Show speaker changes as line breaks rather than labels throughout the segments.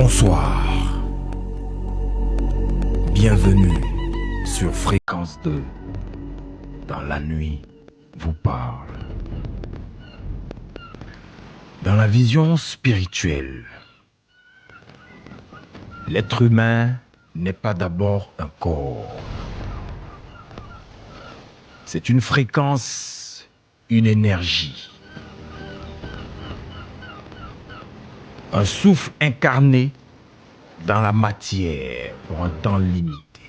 Bonsoir. Bienvenue sur Fréquence 2. Dans la nuit vous parle. Dans la vision spirituelle, l'être humain n'est pas d'abord un corps. C'est une fréquence, une énergie. Un souffle incarné dans la matière pour un temps limité.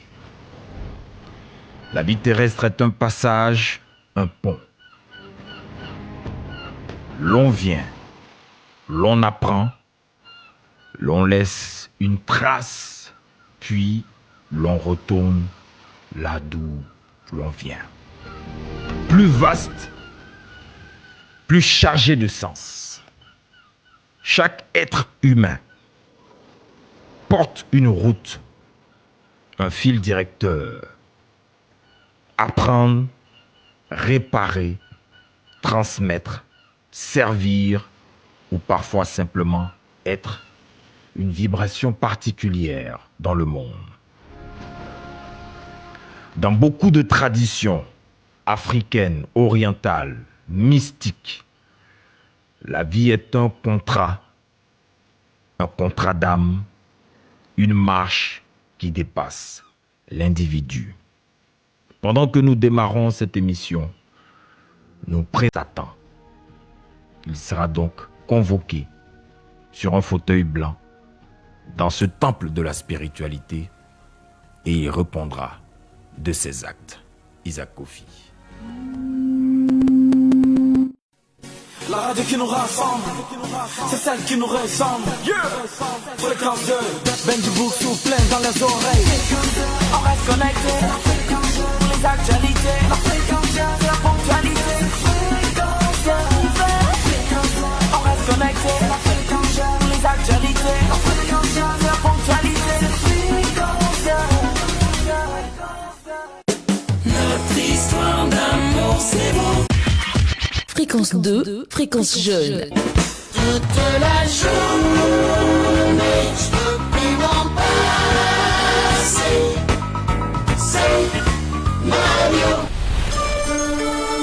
La vie terrestre est un passage, un pont. L'on vient, l'on apprend, l'on laisse une trace, puis l'on retourne là d'où l'on vient. Plus vaste, plus chargé de sens. Chaque être humain porte une route, un fil directeur. Apprendre, réparer, transmettre, servir ou parfois simplement être une vibration particulière dans le monde. Dans beaucoup de traditions africaines, orientales, mystiques, la vie est un contrat d'âme, une marche qui dépasse l'individu. Pendant que nous démarrons cette émission, nous prêtons. Il sera donc convoqué sur un fauteuil blanc dans ce temple de la spiritualité et il répondra de ses actes. Isaac Kofi.
La radio qui nous rassemble, c'est celle qui nous ressemble. Fréquence 2, Benji Book souffle dans les oreilles. On reste connecté, pour les actualités. La fréquence 2, c'est la ponctualité. On reste connecté, pour les actualités. La fréquence 2, c'est la ponctualité. Notre histoire d'amour, c'est beau.
Fréquence 2, fréquence jeune.
Toute la journée, je peux plus m'en passer. C'est Mario.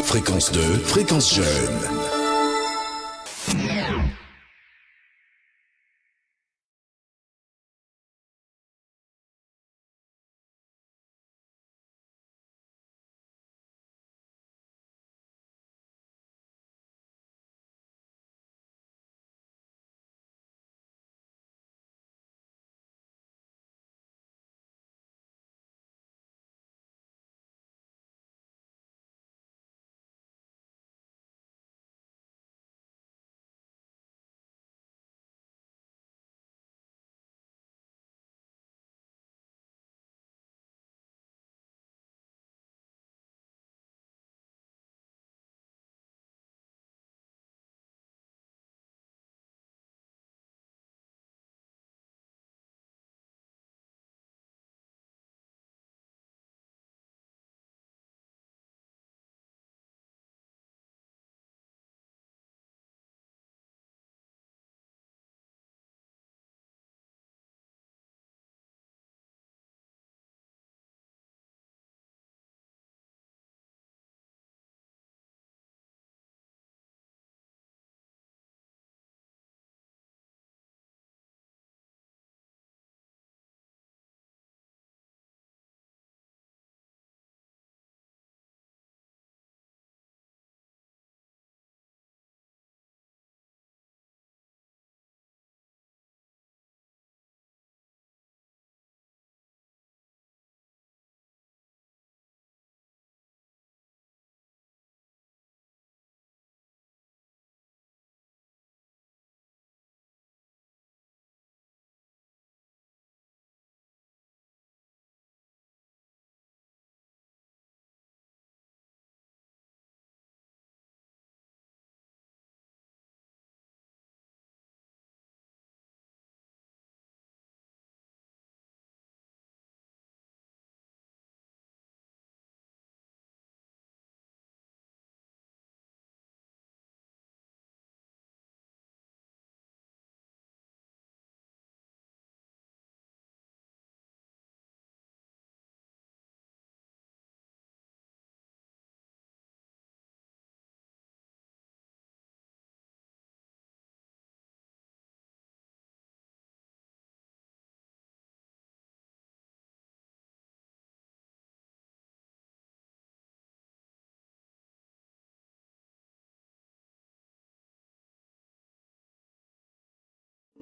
Fréquence 2, fréquence jeune.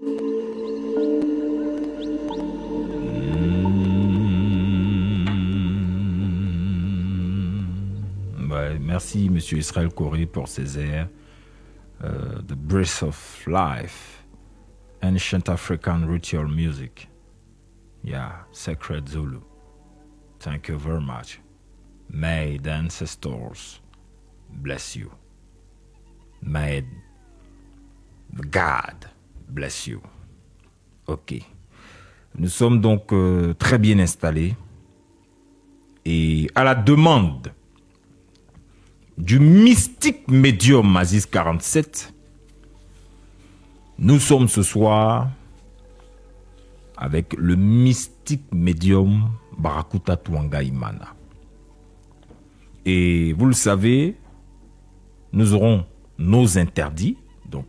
Ouais, merci, Monsieur Israël Corée, pour ces airs. The Breath of Life, Ancient African Ritual Music. Yeah, Sacred Zulu. Thank you very much. May the ancestors bless you. May God bless you. Ok. Nous sommes donc très bien installés. Et à la demande du mystique médium Aziz 47, nous sommes ce soir avec le mystique médium Barakuta Twanga Imana. Et vous le savez, nous aurons nos interdits. Donc,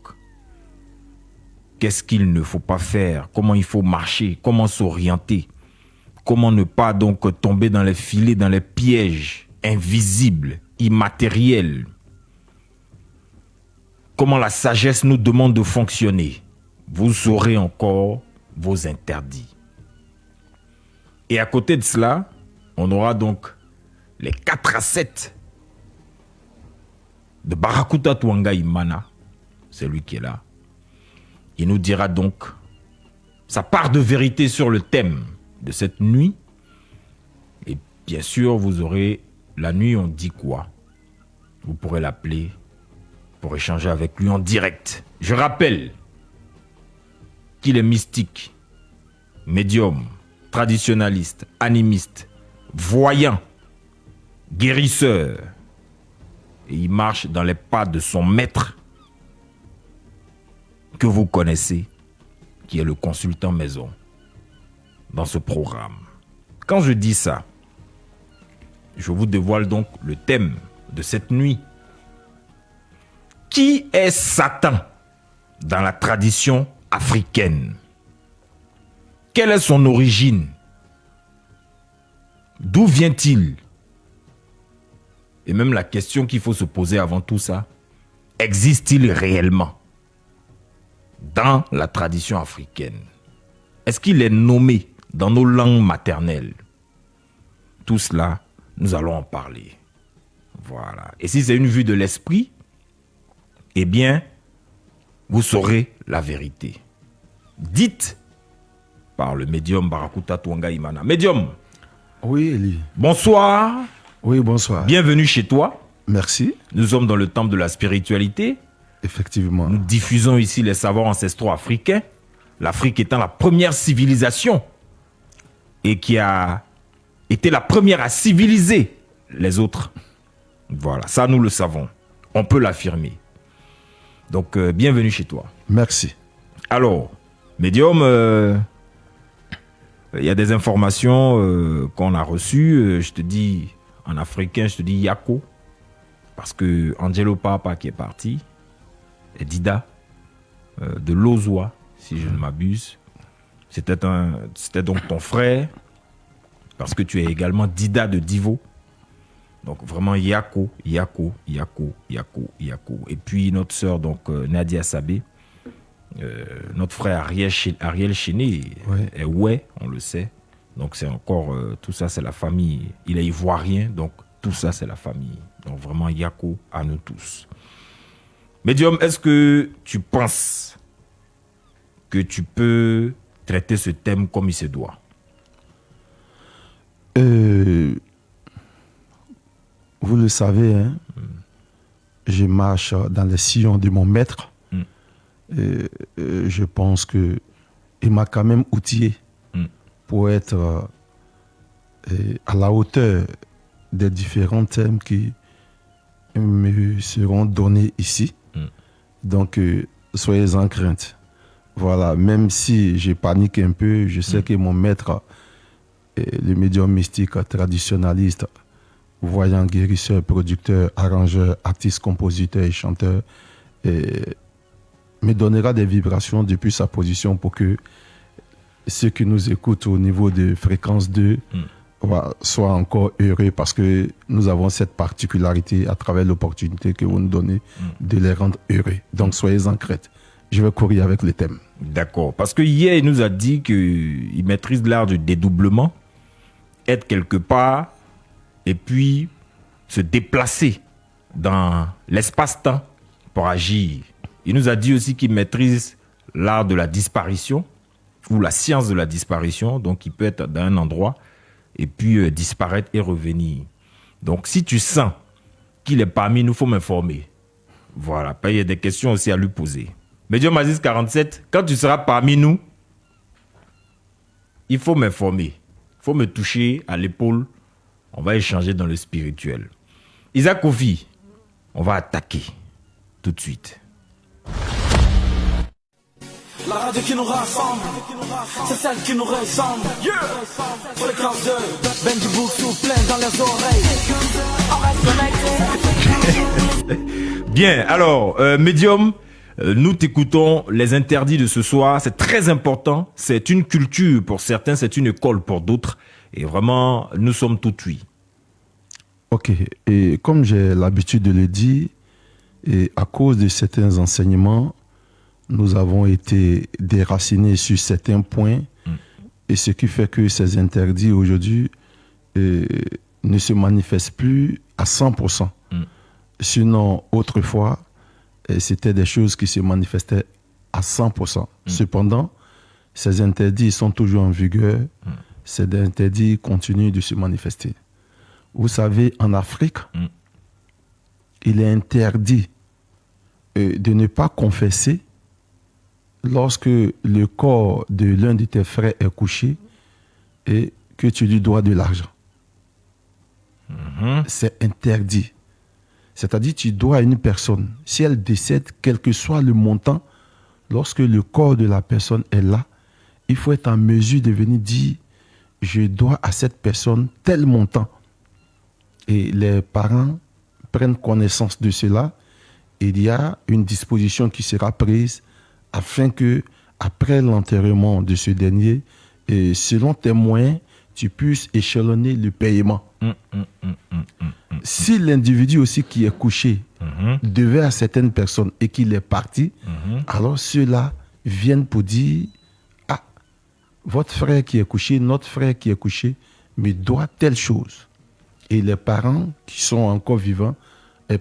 qu'est-ce qu'il ne faut pas faire? Comment il faut marcher? Comment s'orienter? Comment ne pas donc tomber dans les filets, dans les pièges invisibles, immatériels? Comment la sagesse nous demande de fonctionner? Vous aurez encore vos interdits. Et à côté de cela, on aura donc les 4 assets de Barakuta Twanga Imana, c'est lui qui est là. Il nous dira donc sa part de vérité sur le thème de cette nuit. Et bien sûr, vous aurez la nuit, on dit quoi? Vous pourrez l'appeler pour échanger avec lui en direct. Je rappelle qu'il est mystique, médium, traditionnaliste, animiste, voyant, guérisseur. Et il marche dans les pas de son maître que vous connaissez, qui est le consultant maison dans ce programme. Quand je dis ça, je vous dévoile donc le thème de cette nuit. Qui est Satan dans la tradition africaine? Quelle est son origine? D'où vient-il? Et même la question qu'il faut se poser avant tout ça, existe-t-il réellement dans la tradition africaine? Est-ce qu'il est nommé dans nos langues maternelles? Tout cela, nous allons en parler. Voilà. Et si c'est une vue de l'esprit, eh bien, vous saurez la vérité. Dite par le médium Barakuta Twanga Imana. Médium.
Oui, Eli.
Bonsoir.
Oui, bonsoir.
Bienvenue chez toi.
Merci.
Nous sommes dans le temple de la spiritualité.
Effectivement.
Nous diffusons ici les savoirs ancestraux africains. L'Afrique étant la première civilisation et qui a été la première à civiliser les autres. Voilà, ça nous le savons. On peut l'affirmer. Donc, bienvenue chez toi.
Merci.
Alors, médium, il y a des informations qu'on a reçues. Je te dis, en africain, je te dis Yako. Parce que Angelo Papa qui est parti, et Dida, de Lozwa, si je ne m'abuse. C'était donc ton frère, parce que tu es également Dida de Divo. Donc vraiment Yako, Yako, Yako, Yako, Yako. Et puis notre sœur, donc Nadia Sabé, notre frère Ariel Chéné, est ouais, on le sait. Donc c'est encore, tout ça c'est la famille. Il est ivoirien, donc tout ça c'est la famille. Donc vraiment Yako à nous tous. Médium, est-ce que tu penses que tu peux traiter ce thème comme il se doit?
Vous le savez, hein, je marche dans les sillons de mon maître. Je pense que il m'a quand même outillé pour être à la hauteur des différents thèmes qui me seront donnés ici. Donc, soyez en crainte. Voilà, même si je panique un peu, je sais que mon maître, le médium mystique traditionnaliste, voyant, guérisseur, producteur, arrangeur, artiste, compositeur et chanteur, me donnera des vibrations depuis sa position pour que ceux qui nous écoutent au niveau de fréquence 2 soient encore heureux, parce que nous avons cette particularité à travers l'opportunité que vous nous donnez de les rendre heureux. Donc soyez en crainte. je vais courir avec le thème.
D'accord. Parce que hier, il nous a dit qu'il maîtrise l'art du dédoublement, être quelque part et puis se déplacer dans l'espace-temps pour agir. Il nous a dit aussi qu'il maîtrise l'art de la disparition ou la science de la disparition. Donc, il peut être dans un endroit et puis disparaître et revenir. Donc, si tu sens qu'il est parmi nous, il faut m'informer. Voilà. Il y a des questions aussi à lui poser. Médium Aziz 47, quand tu seras parmi nous, il faut m'informer. Il faut me toucher à l'épaule. On va échanger dans le spirituel. Isaac Kofi, on va attaquer tout de suite.
La radio qui nous rassemble, c'est celle qui nous ressemble. Fréquence 2, Benji Bouksou plein dans les oreilles. On reste connecté.
Bien, alors, Médium, nous t'écoutons. Les interdits de ce soir, c'est très important. C'est une culture pour certains, c'est une école pour d'autres. Et vraiment, nous sommes tout oui.
Ok, et comme j'ai l'habitude de le dire, et à cause de certains enseignements, nous avons été déracinés sur certains points, et ce qui fait que ces interdits aujourd'hui ne se manifestent plus à 100%. Sinon, autrefois, c'était des choses qui se manifestaient à 100%. Cependant, ces interdits sont toujours en vigueur, ces interdits continuent de se manifester. Vous savez, en Afrique, il est interdit de ne pas confesser lorsque le corps de l'un de tes frères est couché et que tu lui dois de l'argent. C'est interdit. C'est-à-dire tu dois à une personne, si elle décède, quel que soit le montant, lorsque le corps de la personne est là, il faut être en mesure de venir dire « je dois à cette personne tel montant ». Et les parents prennent connaissance de cela. Il y a une disposition qui sera prise afin que, après l'enterrement de ce dernier, et selon tes moyens, tu puisses échelonner le paiement. Si l'individu aussi qui est couché devait à certaines personnes et qu'il est parti, alors ceux-là viennent pour dire « Ah, votre frère qui est couché, notre frère qui est couché, me doit telle chose. » Et les parents qui sont encore vivants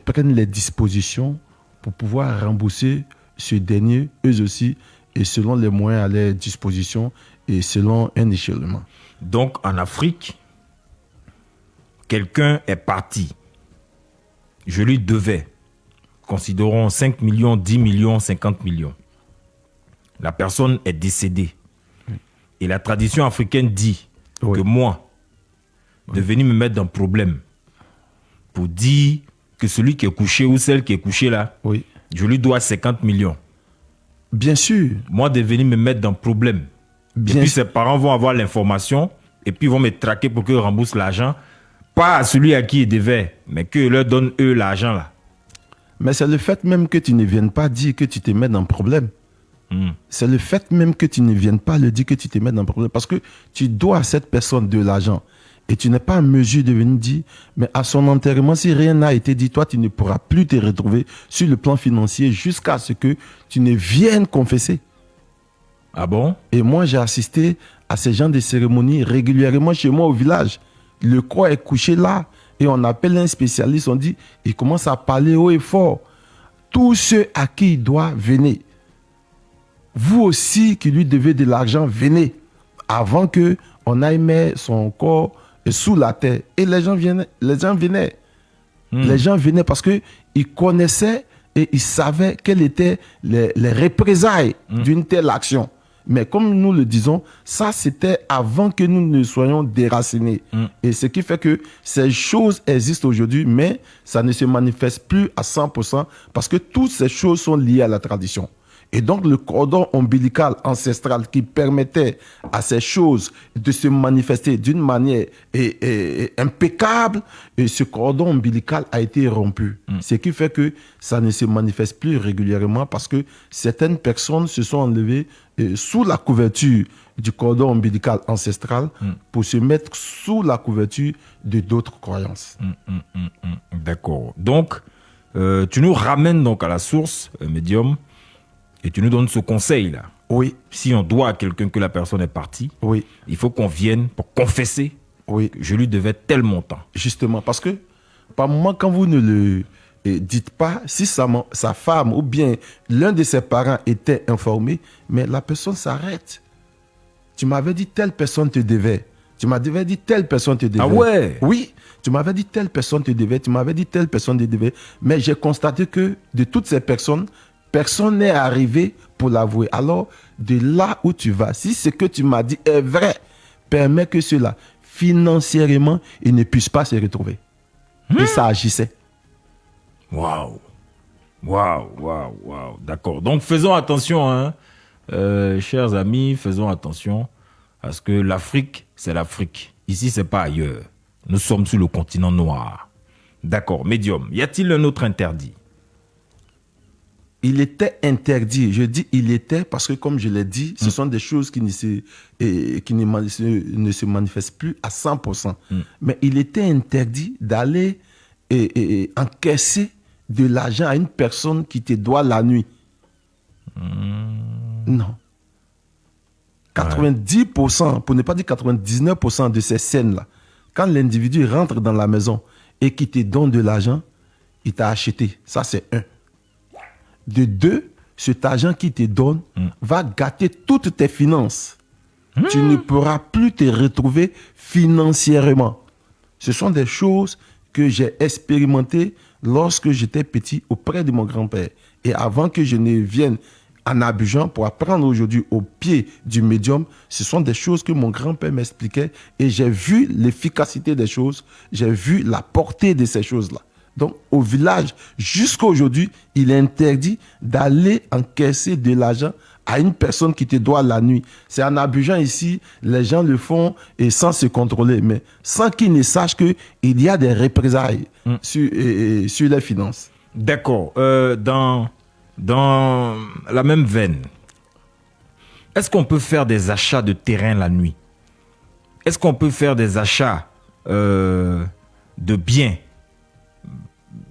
prennent les dispositions pour pouvoir rembourser ce dernier, eux aussi, et selon les moyens à leur disposition et selon un échelonnement.
Donc, en Afrique, quelqu'un est parti. Je lui devais, considérons 5 millions, 10 millions, 50 millions. La personne est décédée. Et la tradition africaine dit que moi, de venir me mettre dans le problème pour dire que celui qui est couché ou celle qui est couchée là, je lui dois 50 millions.
Bien sûr.
Moi, de venir me mettre dans le problème. Et puis ses parents vont avoir l'information et puis ils vont me traquer pour qu'ils remboursent l'argent. Pas à celui à qui ils devaient, mais qu'ils leur donnent eux l'argent là.
Mais c'est le fait même que tu ne viennes pas dire que tu te mets dans le problème. C'est le fait même que tu ne viennes pas le dire que tu te mets dans le problème. Parce que tu dois à cette personne de l'argent. Et tu n'es pas en mesure de venir dire, mais à son enterrement, si rien n'a été dit, toi, tu ne pourras plus te retrouver sur le plan financier jusqu'à ce que tu ne viennes confesser.
Ah bon?
Et moi, j'ai assisté à ces genres de cérémonies régulièrement chez moi au village. Le corps est couché là et on appelle un spécialiste, on dit, il commence à parler haut et fort. Tous ceux à qui il doit, venez. Vous aussi qui lui devez de l'argent, venez. Avant qu'on aille mettre son corps sous la terre. Et les gens venaient. Les gens venaient parce qu'ils connaissaient et ils savaient quelles étaient les représailles d'une telle action. Mais comme nous le disons, ça c'était avant que nous ne soyons déracinés. Et ce qui fait que ces choses existent aujourd'hui, mais ça ne se manifeste plus à 100% parce que toutes ces choses sont liées à la tradition. Et donc le cordon ombilical ancestral qui permettait à ces choses de se manifester d'une manière impeccable, et ce cordon ombilical a été rompu. Ce qui fait que ça ne se manifeste plus régulièrement parce que certaines personnes se sont enlevées sous la couverture du cordon ombilical ancestral pour se mettre sous la couverture de d'autres croyances.
D'accord. Donc, tu nous ramènes donc à la source, médium. Et tu nous donnes ce conseil-là.
Oui,
Si on doit à quelqu'un que la personne est partie,
oui,
il faut qu'on vienne pour confesser
oui.
que je lui devais tel montant.
Justement, parce que par moment, quand vous ne le dites pas, si sa femme ou bien l'un de ses parents était informé, mais la personne s'arrête. Tu m'avais dit telle personne te devait. Tu m'avais dit telle personne te devait.
Ah ouais?
Oui, tu m'avais dit telle personne te devait. Tu m'avais dit telle personne te devait. Mais j'ai constaté que de toutes ces personnes, personne n'est arrivé pour l'avouer. Alors, de là où tu vas, si ce que tu m'as dit est vrai, permet que cela, financièrement, il ne puisse pas se retrouver. Et ça agissait.
Waouh. Waouh, waouh, waouh. D'accord. Donc, faisons attention, hein. Chers amis, faisons attention. Parce que l'Afrique, c'est l'Afrique. Ici, c'est pas ailleurs. Nous sommes sur le continent noir. D'accord. Médium. Y a-t-il un autre interdit?
Il était interdit. Je dis il était parce que, comme je l'ai dit, ce sont des choses qui ne se manifestent plus à 100%. Mais il était interdit d'aller encaisser de l'argent à une personne qui te doit la nuit. Non. 90%, pour ne pas dire 99% de ces scènes-là, quand l'individu rentre dans la maison et qu'il te donne de l'argent, il t'a acheté. Ça, c'est un. De deux, cet argent qu'il te donne va gâter toutes tes finances. Tu ne pourras plus te retrouver financièrement. Ce sont des choses que j'ai expérimentées lorsque j'étais petit auprès de mon grand-père. Et avant que je ne vienne en Abidjan pour apprendre aujourd'hui au pied du médium, ce sont des choses que mon grand-père m'expliquait et j'ai vu l'efficacité des choses, j'ai vu la portée de ces choses-là. Donc, au village, jusqu'à aujourd'hui, il est interdit d'aller encaisser de l'argent à une personne qui te doit la nuit. C'est en Abidjan ici, les gens le font et sans se contrôler, mais sans qu'ils ne sachent qu'il y a des représailles sur les finances.
D'accord. Dans la même veine, est-ce qu'on peut faire des achats de terrain la nuit? Est-ce qu'on peut faire des achats de biens?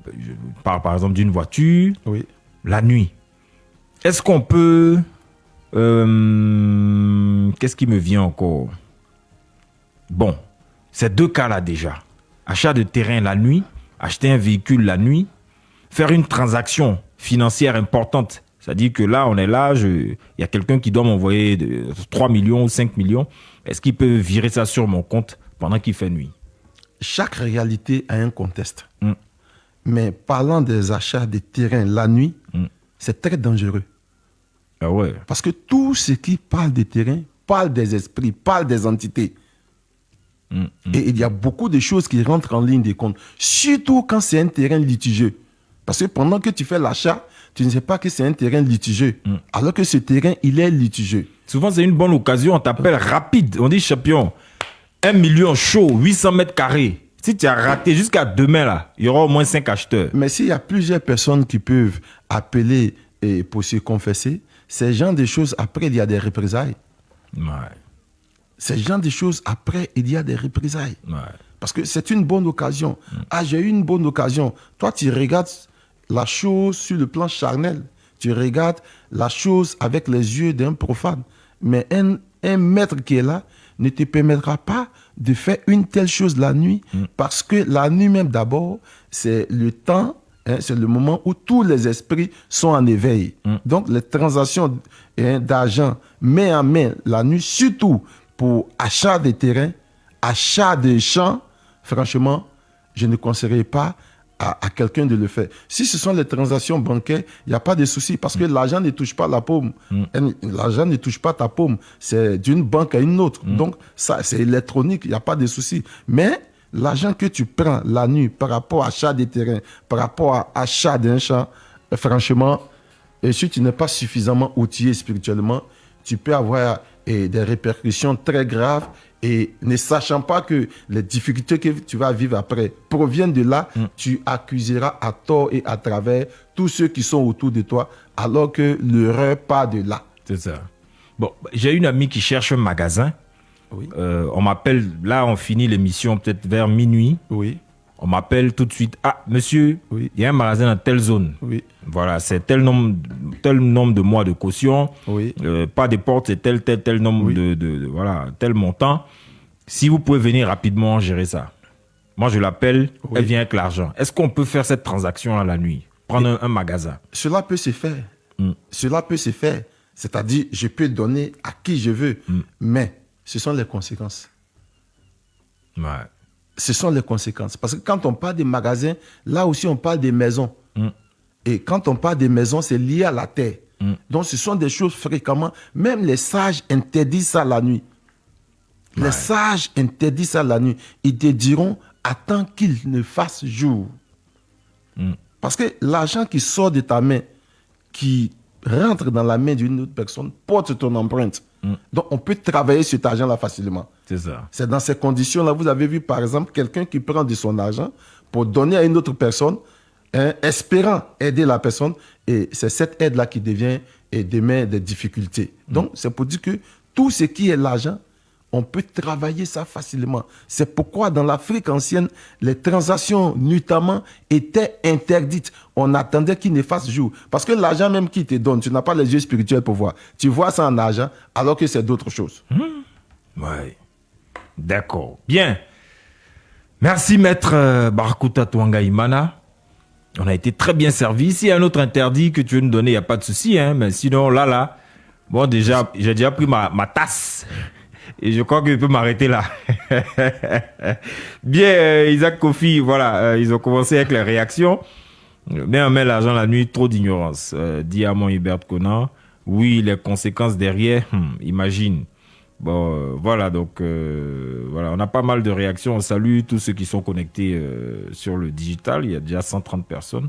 Je parle par exemple d'une voiture,
Oui.
la nuit. Est-ce qu'on peut... qu'est-ce qui me vient encore? Bon, ces deux cas-là déjà. Achat de terrain la nuit, acheter un véhicule la nuit, faire une transaction financière importante. C'est-à-dire que là, on est là, il y a quelqu'un qui doit m'envoyer 3 millions ou 5 millions. Est-ce qu'il peut virer ça sur mon compte pendant qu'il fait nuit?
Chaque réalité a un contexte. Mais parlant des achats de terrains la nuit, c'est très dangereux.
Ah ouais.
Parce que tout ce qui parle des terrains parle des esprits, parle des entités. Et il y a beaucoup de choses qui rentrent en ligne de compte. Surtout quand c'est un terrain litigieux. Parce que pendant que tu fais l'achat, tu ne sais pas que c'est un terrain litigieux. Alors que ce terrain, il est litigieux.
Souvent, c'est une bonne occasion. On t'appelle rapide. On dit champion. 1 million chaud, 800 mètres carrés. Si tu as raté jusqu'à demain, là, il y aura au moins 5 acheteurs.
Mais s'il y a plusieurs personnes qui peuvent appeler pour se confesser, ces gens de choses, après, il y a des représailles.
Ouais.
Ces gens de choses, après, il y a des représailles.
Ouais.
Parce que c'est une bonne occasion. Ah, j'ai eu une bonne occasion. Toi, tu regardes la chose sur le plan charnel. Tu regardes la chose avec les yeux d'un profane. Mais un maître qui est là ne te permettra pas de faire une telle chose la nuit. Parce que la nuit même, d'abord, c'est le temps, c'est le moment où tous les esprits sont en éveil. Donc, les transactions d'argent main à main la nuit, surtout pour achat de terrains, achat de champs, franchement, je ne conseillerais pas à quelqu'un de le faire. Si ce sont les transactions bancaires, il n'y a pas de souci parce que l'argent ne touche pas la paume. L'argent ne touche pas ta paume. C'est d'une banque à une autre. Donc, ça, c'est électronique, il n'y a pas de souci. Mais l'argent que tu prends la nuit par rapport à achat des terrains, par rapport à achat d'un champ, franchement, et si tu n'es pas suffisamment outillé spirituellement, tu peux avoir des répercussions très graves. Et ne sachant pas que les difficultés que tu vas vivre après proviennent de là, tu accuseras à tort et à travers tous ceux qui sont autour de toi, alors que l'erreur part de là.
C'est ça. Bon, j'ai une amie qui cherche un magasin.
Oui.
On m'appelle, là on finit l'émission peut-être vers minuit.
Oui.
On m'appelle tout de suite. Ah, monsieur,
Oui.
il y a un magasin dans telle zone.
Oui.
Voilà, c'est tel nombre tel nombre de mois de caution.
Oui.
Pas des portes, c'est tel nombre voilà, tel montant. Si vous pouvez venir rapidement gérer ça. Moi, je l'appelle, elle vient avec l'argent. Est-ce qu'on peut faire cette transaction la nuit? Prendre un magasin?
Cela peut se faire. Cela peut se faire. C'est-à-dire, je peux donner à qui je veux. Mais ce sont les conséquences.
Ouais.
Ce sont les conséquences. Parce que quand on parle des magasins, là aussi, on parle des maisons. Et quand on parle des maisons, c'est lié à la terre. Donc, ce sont des choses fréquemment. Même les sages interdisent ça la nuit. Les sages interdisent ça la nuit. Ils te diront, attends qu'il ne fasse jour. Parce que l'argent qui sort de ta main, qui rentre dans la main d'une autre personne, porte ton empreinte. Donc, on peut travailler sur cet argent-là facilement.
C'est ça.
C'est dans ces conditions-là, vous avez vu, par exemple, quelqu'un qui prend de son argent pour donner à une autre personne, espérant aider la personne, et c'est cette aide-là qui devient demain des difficultés. Donc, c'est pour dire que tout ce qui est l'argent, on peut travailler ça facilement. C'est pourquoi dans l'Afrique ancienne, les transactions notamment étaient interdites. On attendait qu'il ne fasse jour. Parce que l'argent même qu'il te donne, tu n'as pas les yeux spirituels pour voir. Tu vois ça en argent alors que c'est d'autres choses.
Ouais. D'accord. Bien. Merci, maître Barakuta Twangaimana. On a été très bien servi. S'il y a un autre interdit que tu veux nous donner, il n'y a pas de souci. Hein, mais sinon, là, bon, déjà, j'ai déjà pris ma tasse. Et je crois que je peux m'arrêter là. Bien, Isaac Kofi, voilà, ils ont commencé avec les réactions. Mais on met l'argent la nuit, trop d'ignorance. Dit à mon Hubert Conan. Oui, les conséquences derrière, imagine. Bon, voilà, donc, voilà, on a pas mal de réactions. On salue tous ceux qui sont connectés sur le digital. Il y a déjà 130 personnes.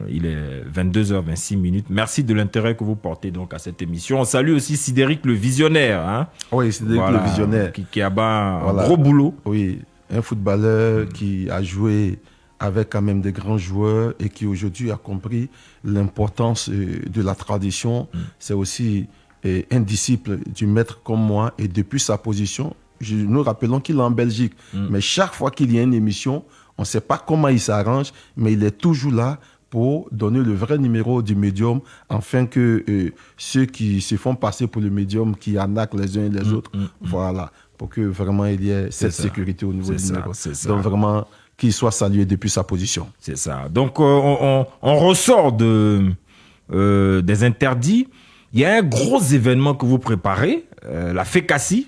Il est 22h26. Merci de l'intérêt que vous portez donc à cette émission. On salue aussi Sidéric le visionnaire. Hein.
Oui, Sidéric le visionnaire.
Qui a un gros boulot.
Oui, un footballeur qui a joué avec quand même des grands joueurs et qui aujourd'hui a compris l'importance de la tradition. C'est aussi un disciple du maître comme moi, et depuis sa position, nous rappelons qu'il est en Belgique. Mais chaque fois qu'il y a une émission, on ne sait pas comment il s'arrange, mais il est toujours là pour donner le vrai numéro du médium, afin que ceux qui se font passer pour le médium, qui arnaquent les uns et les autres, voilà, pour que vraiment il y ait cette sécurité au niveau du numéro. Donc vraiment, qu'il soit salué depuis sa position.
C'est ça. Donc on ressort des interdits. Il y a un gros événement que vous préparez, la FECACI.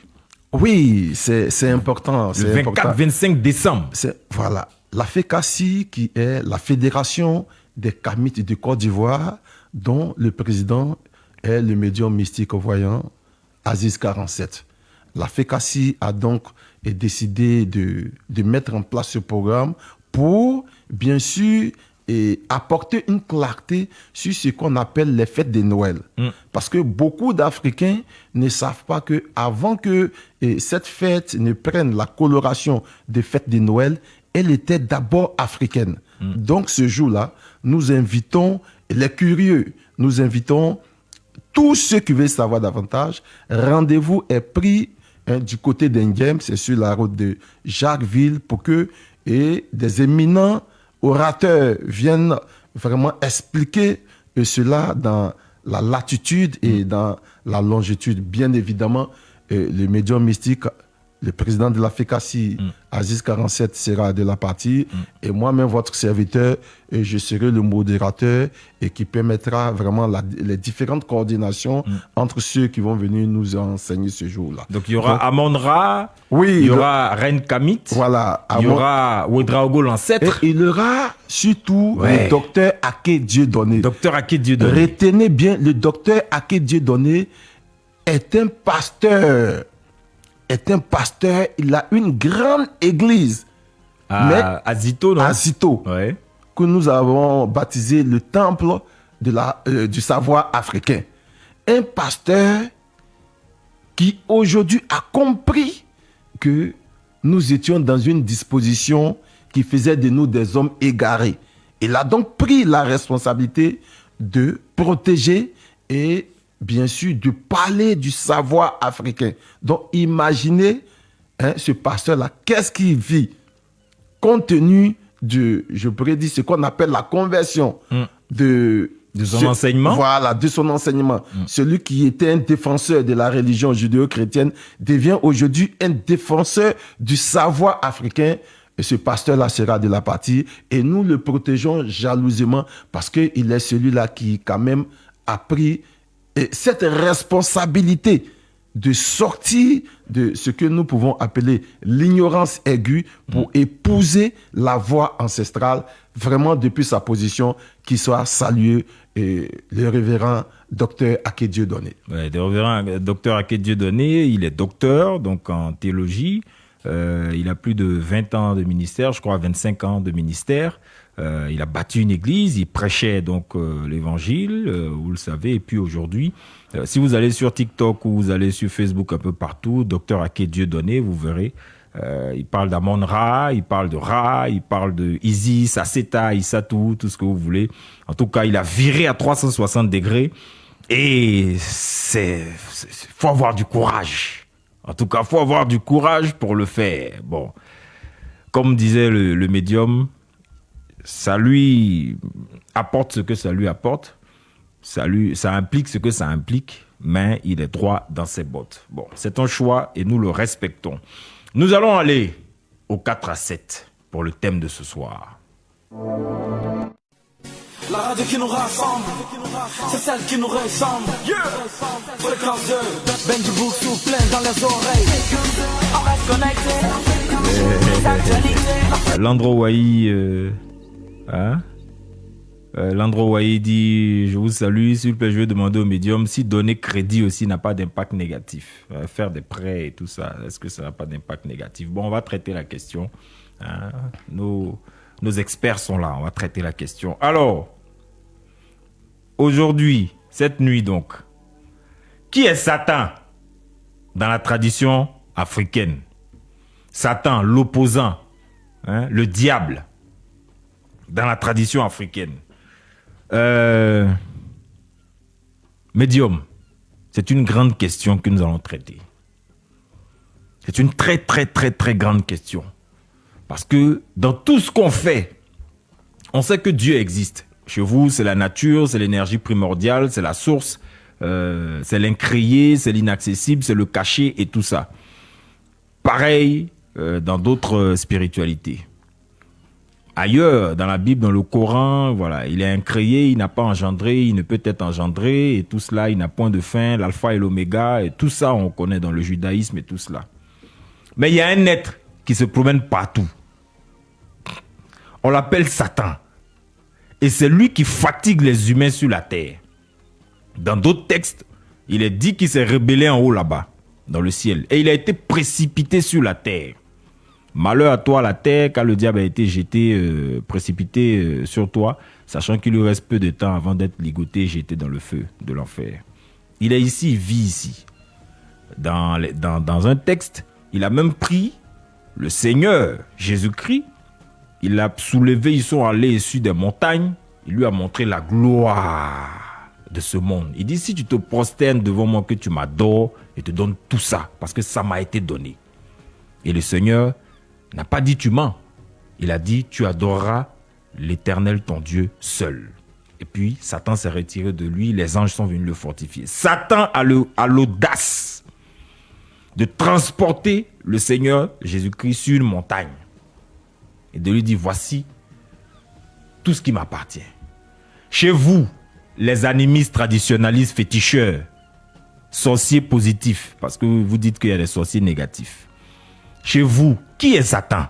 Oui, c'est important.
Le 24-25 décembre.
Voilà. La FECACI, qui est la Fédération des Kamites de Côte d'Ivoire, dont le président est le médium mystique voyant Aziz 47. La FECACI a donc décidé de mettre en place ce programme pour, bien sûr, apporter une clarté sur ce qu'on appelle les fêtes de Noël. Parce que beaucoup d'Africains ne savent pas qu'avant que cette fête ne prenne la coloration des fêtes de Noël, elle était d'abord africaine. Donc ce jour-là, nous invitons les curieux, nous invitons tous ceux qui veulent savoir davantage. Rendez-vous est pris du côté d'Engem, c'est sur la route de Jacquesville, pour que des éminents orateurs viennent vraiment expliquer cela dans la latitude et dans la longitude. Bien évidemment, le médium mystique, le président de la FECACI, Aziz 47, sera de la partie. Et moi-même, votre serviteur, je serai le modérateur et qui permettra vraiment les différentes coordinations entre ceux qui vont venir nous enseigner ce jour-là.
Donc, il y aura Amon-Ra,
oui,
il y aura Reine Kamit,
voilà,
il y aura Ouedraogo l'ancêtre.
Et il y aura surtout le docteur Aké Dieudonné.
Docteur Aké Dieudonné.
Retenez bien, le docteur Aké Dieudonné est un pasteur. Il a une grande église.
À Zito, non?
À Zito.
Ouais.
Que nous avons baptisé le temple du savoir africain. Un pasteur qui aujourd'hui a compris que nous étions dans une disposition qui faisait de nous des hommes égarés. Il a donc pris la responsabilité de protéger et bien sûr de parler du savoir africain. Donc imaginez ce pasteur-là, qu'est-ce qu'il vit compte tenu de, je pourrais dire, ce qu'on appelle la conversion de
De son enseignement.
Voilà, de son enseignement. Celui qui était un défenseur de la religion judéo-chrétienne devient aujourd'hui un défenseur du savoir africain. Et ce pasteur-là sera de la partie. Et nous le protégeons jalousement parce qu'il est celui-là qui, quand même, a pris cette responsabilité de sortir de ce que nous pouvons appeler l'ignorance aiguë pour épouser la voie ancestrale, vraiment depuis sa position, qui soit salué le révérend docteur Aké Dieudonné.
Ouais, le révérend docteur Aké Dieudonné, il est docteur donc en théologie. Il a plus de 20 ans de ministère, je crois 25 ans de ministère. Il a bâti une église, il prêchait donc l'évangile, vous le savez. Et puis aujourd'hui, si vous allez sur TikTok ou vous allez sur Facebook un peu partout, docteur Aké Dieudonné, vous verrez, il parle d'Amon-Ra, il parle de Ra, il parle de Isis, Aseta, Issatou, tout ce que vous voulez. En tout cas, il a viré à 360 degrés et faut avoir du courage. En tout cas, faut avoir du courage pour le faire. Bon, comme disait le médium, ça lui apporte ce que ça lui apporte, ça implique ce que ça implique, mais il est droit dans ses bottes. Bon, c'est un choix et nous le respectons. Nous allons aller au 4-7 pour le thème de ce soir.
La radio qui nous rassemble, c'est celle qui nous ressemble. Fréquence 2, Benji Bouksou plein dans les oreilles. On reste connecté.
Landro Wahi, Landro Wahi dit: je vous salue, s'il vous plaît, je vais demander au médium si donner crédit aussi n'a pas d'impact négatif. Faire des prêts et tout ça, est-ce que ça n'a pas d'impact négatif? Bon, on va traiter la question. Nos experts sont là, on va traiter la question. Alors, aujourd'hui, cette nuit donc, qui est Satan dans la tradition africaine? Satan, l'opposant, le diable, dans la tradition africaine. Médium, c'est une grande question que nous allons traiter. C'est une très, très, très, très grande question. Parce que dans tout ce qu'on fait, on sait que Dieu existe. Chez vous, c'est la nature, c'est l'énergie primordiale, c'est la source, c'est l'incréé, c'est l'inaccessible, c'est le caché et tout ça. Pareil dans d'autres spiritualités. Ailleurs, dans la Bible, dans le Coran, voilà, il est incréé, il n'a pas engendré, il ne peut être engendré, et tout cela, il n'a point de fin, l'alpha et l'oméga, et tout ça, on connaît dans le judaïsme et tout cela. Mais il y a un être qui se promène partout. On l'appelle Satan. Et c'est lui qui fatigue les humains sur la terre. Dans d'autres textes, il est dit qu'il s'est rebellé en haut là-bas, dans le ciel. Et il a été précipité sur la terre. Malheur à toi la terre, car le diable a été précipité sur toi, sachant qu'il lui reste peu de temps avant d'être ligoté et jeté dans le feu de l'enfer. Il est ici, il vit ici. Dans un texte, il a même pris le Seigneur Jésus-Christ, il l'a soulevé, ils sont allés issus des montagnes, il lui a montré la gloire de ce monde. Il dit: si tu te prosternes devant moi, que tu m'adores, je te donne tout ça, parce que ça m'a été donné. Et le Seigneur n'a pas dit tu mens. Il a dit: tu adoreras l'Éternel ton Dieu seul. Et puis Satan s'est retiré de lui, les anges sont venus le fortifier. Satan a l'audace de transporter le Seigneur Jésus-Christ sur une montagne et de lui dire: voici tout ce qui m'appartient. Chez vous, les animistes traditionnalistes féticheurs, sorciers positifs, parce que vous dites qu'il y a des sorciers négatifs. Chez vous, qui est Satan?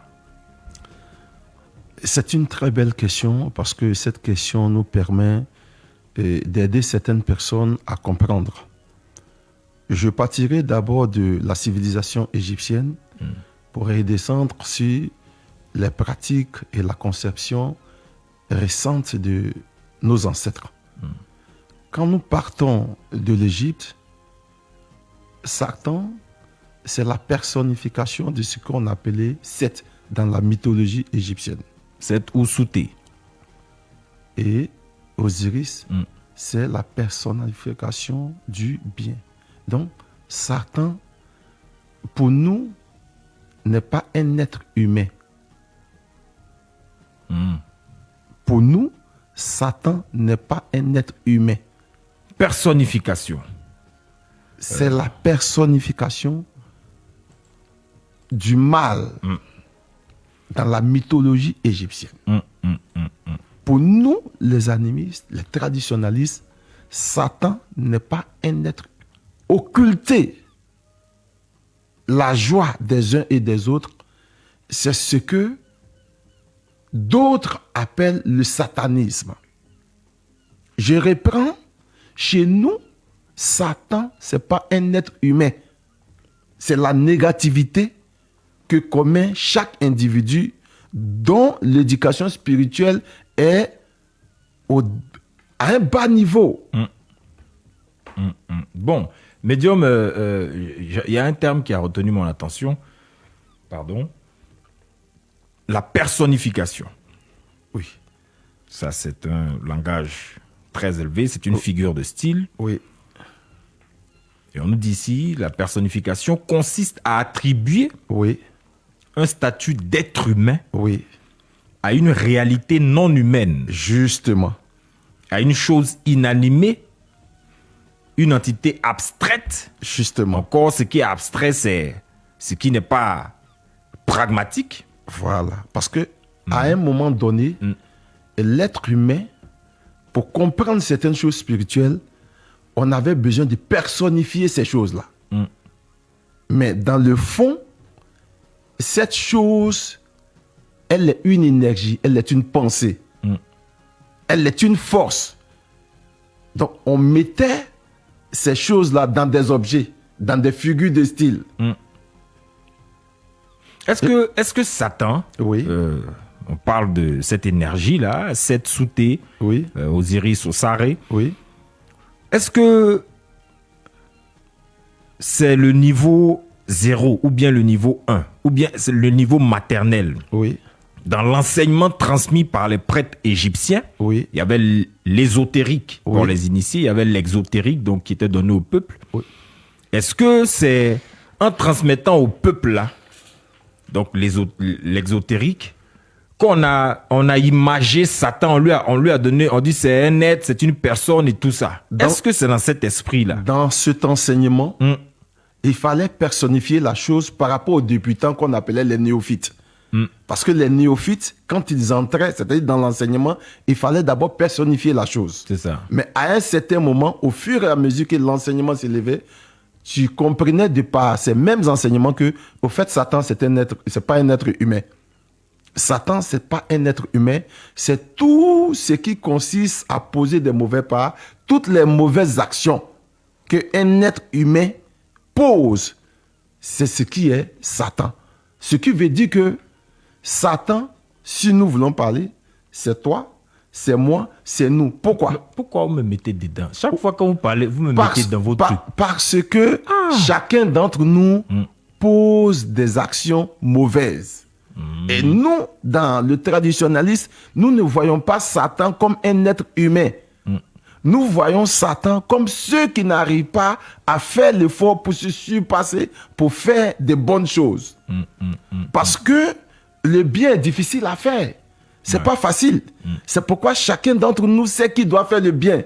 C'est une très belle question parce que cette question nous permet d'aider certaines personnes à comprendre. Je partirai d'abord de la civilisation égyptienne pour redescendre sur les pratiques et la conception récente de nos ancêtres. Quand nous partons de l'Égypte, Satan, c'est la personnification de ce qu'on appelait Seth dans la mythologie égyptienne.
Seth ou Souté.
Et Osiris, c'est la personnification du bien. Donc, Satan, pour nous, n'est pas un être humain. Pour nous, Satan n'est pas un être humain.
Personnification.
C'est la personnification du mal dans la mythologie égyptienne. Pour nous, les animistes, les traditionalistes, Satan n'est pas un être occulté. La joie des uns et des autres, c'est ce que d'autres appellent le satanisme. Je reprends, chez nous, Satan, ce n'est pas un être humain. C'est la négativité que commet chaque individu dont l'éducation spirituelle est à un bas niveau.
Bon, médium, il y a un terme qui a retenu mon attention. Pardon. La personnification.
Oui.
Ça, c'est un langage très élevé. C'est une figure de style.
Oui.
Et on nous dit ici, la personnification consiste à attribuer
Oui.
un statut d'être humain
Oui.
à une réalité non humaine,
Justement.
à une chose inanimée, une entité abstraite.
Justement.
Encore, ce qui est abstrait, c'est ce qui n'est pas pragmatique.
Voilà. Parce que à un moment donné, l'être humain, pour comprendre certaines choses spirituelles, on avait besoin de personnifier ces choses-là. Mais dans le fond, cette chose, elle est une énergie, elle est une pensée, elle est une force. Donc, on mettait ces choses-là dans des objets, dans des figures de style.
Est-ce que Satan,
Oui.
on parle de cette énergie-là, cette Souté,
Oui.
Osiris, Osaré,
Oui.
est-ce que c'est le niveau 0 ou bien le niveau 1 ou bien c'est le niveau maternel?
Oui.
Dans l'enseignement transmis par les prêtres égyptiens,
Oui.
il y avait l'ésotérique pour
Oui.
les initiés, il y avait l'exotérique donc qui était donné au peuple.
Oui.
Est-ce que c'est en transmettant au peuple là, donc l'exotérique, qu'on a imagé Satan, on lui a donné, on dit c'est un être, c'est une personne et tout ça. Est-ce que c'est dans cet esprit-là?
Dans cet enseignement, il fallait personnifier la chose par rapport aux débutants qu'on appelait les néophytes. Parce que les néophytes, quand ils entraient, c'est-à-dire dans l'enseignement, il fallait d'abord personnifier la chose.
C'est ça.
Mais à un certain moment, au fur et à mesure que l'enseignement s'élevait, tu comprenais de par ces mêmes enseignements que, au fait, Satan, c'est pas un être humain. Satan, c'est pas un être humain, c'est tout ce qui consiste à poser des mauvais pas, toutes les mauvaises actions qu'un être humain pose, c'est ce qui est Satan. Ce qui veut dire que Satan, si nous voulons parler, c'est toi, c'est moi, c'est nous. Pourquoi?
Pourquoi vous me mettez dedans? Chaque fois que vous parlez, vous me mettez dans votre truc.
Parce que chacun d'entre nous pose des actions mauvaises. Et nous, dans le traditionnalisme, nous ne voyons pas Satan comme un être humain. Nous voyons Satan comme ceux qui n'arrivent pas à faire l'effort pour se surpasser, pour faire de bonnes choses. Parce que le bien est difficile à faire. C'est pas facile. C'est pourquoi chacun d'entre nous sait qu'il doit faire le bien.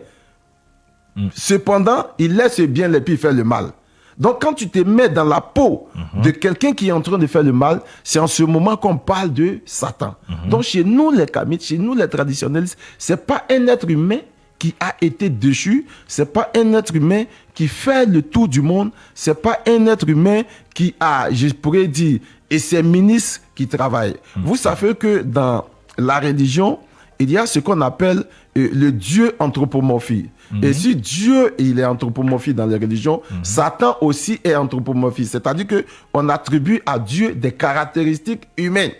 Cependant, il laisse le bien et puis il fait le mal. Donc, quand tu te mets dans la peau de quelqu'un qui est en train de faire le mal, c'est en ce moment qu'on parle de Satan. Donc, chez nous, les kamites, chez nous, les traditionnalistes, c'est pas un être humain qui a été déchu, c'est pas un être humain qui fait le tour du monde, c'est pas un être humain qui a, je pourrais dire, et ses ministres qui travaillent. Vous savez que dans la religion, il y a ce qu'on appelle le Dieu anthropomorphie. Et si Dieu il est anthropomorphie dans les religions, Satan aussi est anthropomorphie. C'est-à-dire qu'on attribue à Dieu des caractéristiques humaines.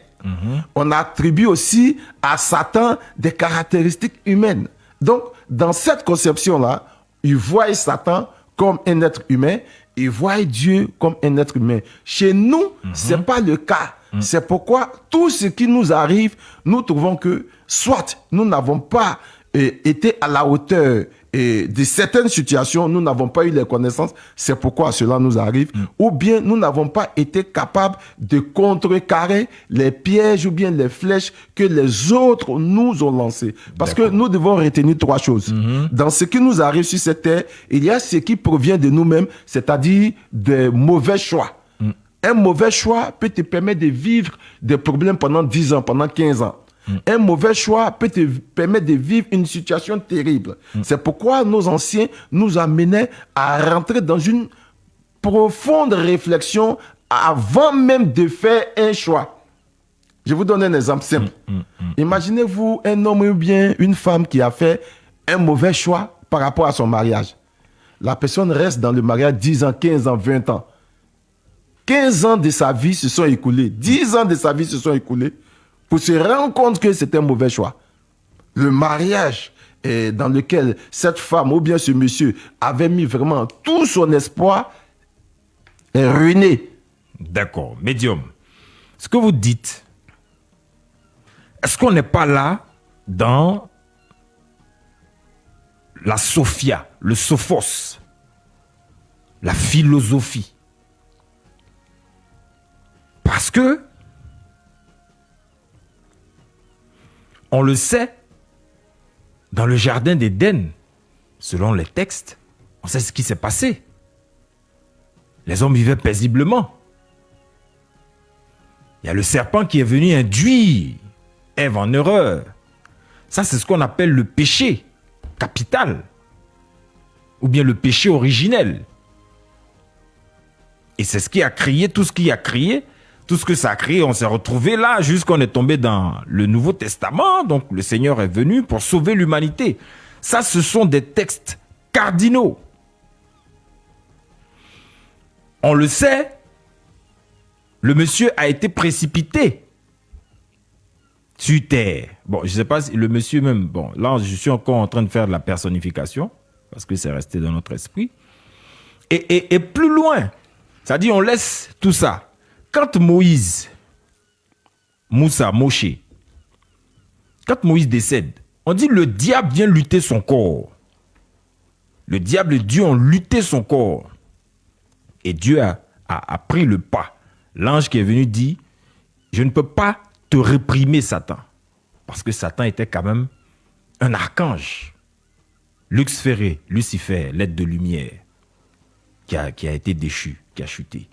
On attribue aussi à Satan des caractéristiques humaines. Donc, dans cette conception-là, ils voient Satan comme un être humain, ils voient Dieu comme un être humain. Chez nous, ce n'est pas le cas. C'est pourquoi tout ce qui nous arrive, nous trouvons que soit nous n'avons pas été à la hauteur de certaines situations, nous n'avons pas eu les connaissances, c'est pourquoi cela nous arrive, ou bien nous n'avons pas été capables de contrecarrer les pièges ou bien les flèches que les autres nous ont lancés. Parce que nous devons retenir 3 choses. Dans ce qui nous arrive sur cette terre, il y a ce qui provient de nous-mêmes, c'est-à-dire de mauvais choix. Un mauvais choix peut te permettre de vivre des problèmes pendant 10 ans, pendant 15 ans. Un mauvais choix peut te permettre de vivre une situation terrible. C'est pourquoi nos anciens nous amenaient à rentrer dans une profonde réflexion avant même de faire un choix. Je vous donne un exemple simple. Imaginez-vous un homme ou bien une femme qui a fait un mauvais choix par rapport à son mariage. La personne reste dans le mariage 10 ans, 15 ans, 20 ans. 15 ans de sa vie se sont écoulés. 10 ans de sa vie se sont écoulés pour se rendre compte que c'est un mauvais choix. Le mariage dans lequel cette femme ou bien ce monsieur avait mis vraiment tout son espoir est ruiné.
D'accord. Médium, ce que vous dites, est-ce qu'on n'est pas là dans la sophia, le sophos, la philosophie? Parce que on le sait, dans le jardin d'Éden, selon les textes, on sait ce qui s'est passé. Les hommes vivaient paisiblement. Il y a le serpent qui est venu induire Ève en erreur. Ça, c'est ce qu'on appelle le péché capital, ou bien le péché originel. Et c'est ce qui a créé tout ce qui a créé. Tout ce que ça a créé, on s'est retrouvé là jusqu'on est tombé dans le Nouveau Testament. Donc le Seigneur est venu pour sauver l'humanité. Ça, ce sont des textes cardinaux. On le sait, le monsieur a été précipité sur terre. Bon, je ne sais pas si le monsieur même... Bon, là, je suis encore en train de faire de la personnification parce que c'est resté dans notre esprit. Et plus loin, c'est-à-dire on laisse tout ça. Quand Moïse, Moshe, quand Moïse décède, on dit le diable vient lutter son corps. Le diable et Dieu ont lutté son corps. Et Dieu a pris le pas. L'ange qui est venu dit, je ne peux pas te réprimer, Satan. Parce que Satan était quand même un archange. Luxféré, Lucifer, l'être de lumière, qui a été déchu, qui a chuté.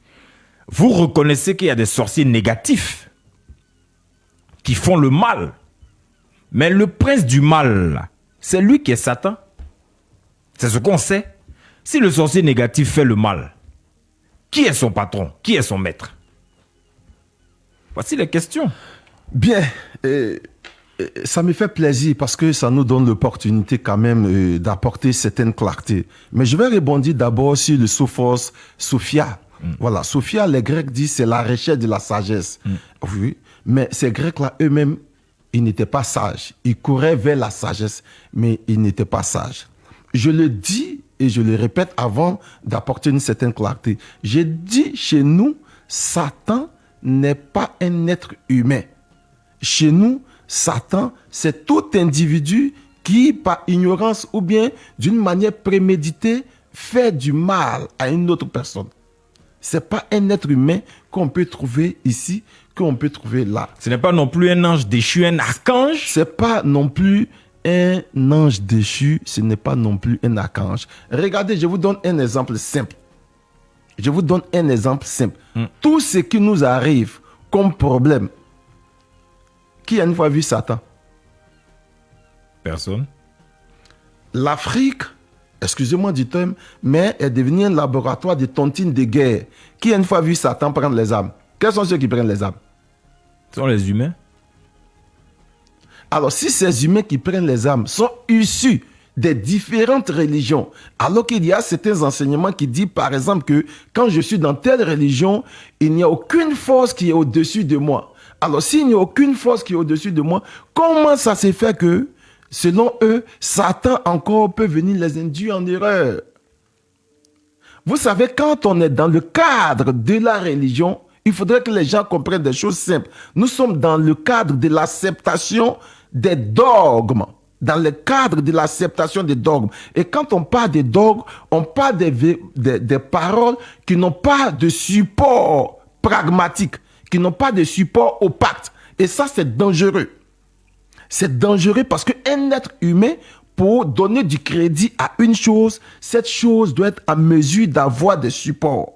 Vous reconnaissez qu'il y a des sorciers négatifs qui font le mal. Mais le prince du mal, c'est lui qui est Satan. C'est ce qu'on sait. Si le sorcier négatif fait le mal, qui est son patron? Qui est son maître? Voici les questions.
Bien, ça me fait plaisir parce que ça nous donne l'opportunité quand même d'apporter certaines clartés. Mais je vais rebondir d'abord sur le sophos, Sophia. Voilà, Sophia, les Grecs disent c'est la recherche de la sagesse. Oui, mais ces Grecs-là, eux-mêmes, ils n'étaient pas sages. Ils couraient vers la sagesse, mais ils n'étaient pas sages. Je le dis et je le répète avant d'apporter une certaine clarté. J'ai dit chez nous, Satan n'est pas un être humain. Chez nous, Satan, c'est tout individu qui, par ignorance ou bien d'une manière préméditée, fait du mal à une autre personne. Ce n'est pas un être humain qu'on peut trouver ici, qu'on peut trouver là.
Ce n'est pas non plus un ange déchu, un archange.
Ce n'est pas non plus un ange déchu, ce n'est pas non plus un archange. Regardez, je vous donne un exemple simple. Tout ce qui nous arrive comme problème, qui a une fois vu Satan?
Personne.
L'Afrique, excusez-moi du terme, mais est devenue un laboratoire de tontines de guerre. Qui a une fois vu Satan prendre les âmes? Quels sont ceux qui prennent les âmes?
Ce sont les humains.
Alors, si ces humains qui prennent les âmes sont issus des différentes religions, alors qu'il y a certains enseignements qui disent, par exemple, que quand je suis dans telle religion, il n'y a aucune force qui est au-dessus de moi. Alors, s'il n'y a aucune force qui est au-dessus de moi, comment ça s'est fait que, selon eux, Satan encore peut venir les induire en erreur? Vous savez, quand on est dans le cadre de la religion, il faudrait que les gens comprennent des choses simples. Nous sommes dans le cadre de l'acceptation des dogmes. dans le cadre de l'acceptation des dogmes. Et quand on parle des dogmes, on parle des paroles qui n'ont pas de support pragmatique, qui n'ont pas de support au pacte. Et ça, c'est dangereux. C'est dangereux parce qu'un être humain, pour donner du crédit à une chose, cette chose doit être en mesure d'avoir des supports.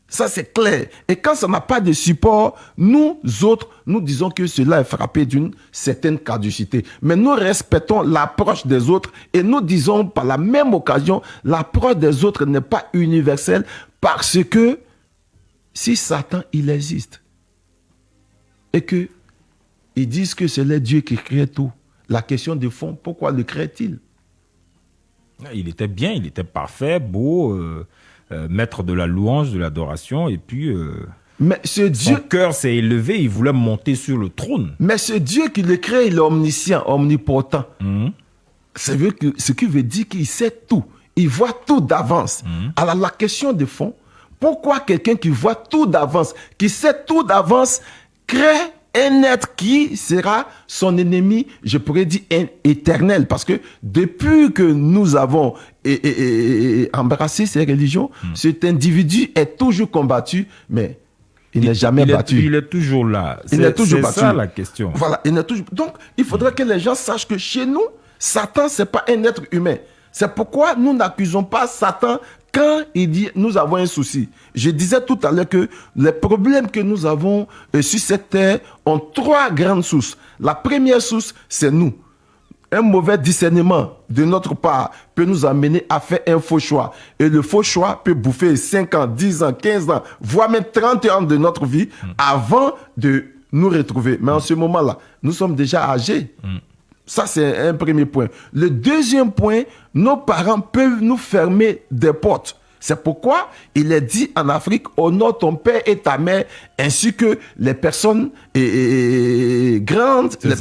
Ça, c'est clair. Et quand ça n'a pas de support, nous autres, nous disons que cela est frappé d'une certaine caducité. Mais nous respectons l'approche des autres et nous disons par la même occasion, l'approche des autres n'est pas universelle parce que si Satan, il existe et que ils disent que c'est le Dieu qui crée tout, la question de fond, pourquoi le crée-t-il?
Il était bien, il était parfait, beau, maître de la louange, de l'adoration, et puis
mais ce Dieu,
son cœur s'est élevé, il voulait monter sur le trône.
Mais ce Dieu qui le crée, il est omniscient, omnipotent. Ce qui veut dire qu'il sait tout, il voit tout d'avance. Alors la question de fond, pourquoi quelqu'un qui voit tout d'avance, qui sait tout d'avance, crée un être qui sera son ennemi, je pourrais dire éternel, parce que depuis que nous avons embrassé ces religions, cet individu est toujours combattu, mais il n'est jamais battu.
Il est toujours là.
Il est toujours battu.
C'est ça la question.
Voilà, il est toujours. Donc, il faudrait que les gens sachent que chez nous, Satan, c'est pas un être humain. C'est pourquoi nous n'accusons pas Satan quand il dit nous avons un souci. Je disais tout à l'heure que les problèmes que nous avons sur cette terre ont trois grandes sources. La première source, c'est nous. Un mauvais discernement de notre part peut nous amener à faire un faux choix. Et le faux choix peut bouffer 5 ans, 10 ans, 15 ans, voire même 30 ans de notre vie avant de nous retrouver. Mais en ce moment-là, nous sommes déjà âgés. Ça, c'est un premier point. Le deuxième point, nos parents peuvent nous fermer des portes. C'est pourquoi il est dit en Afrique, honore ton père et ta mère, ainsi que les personnes grandes, les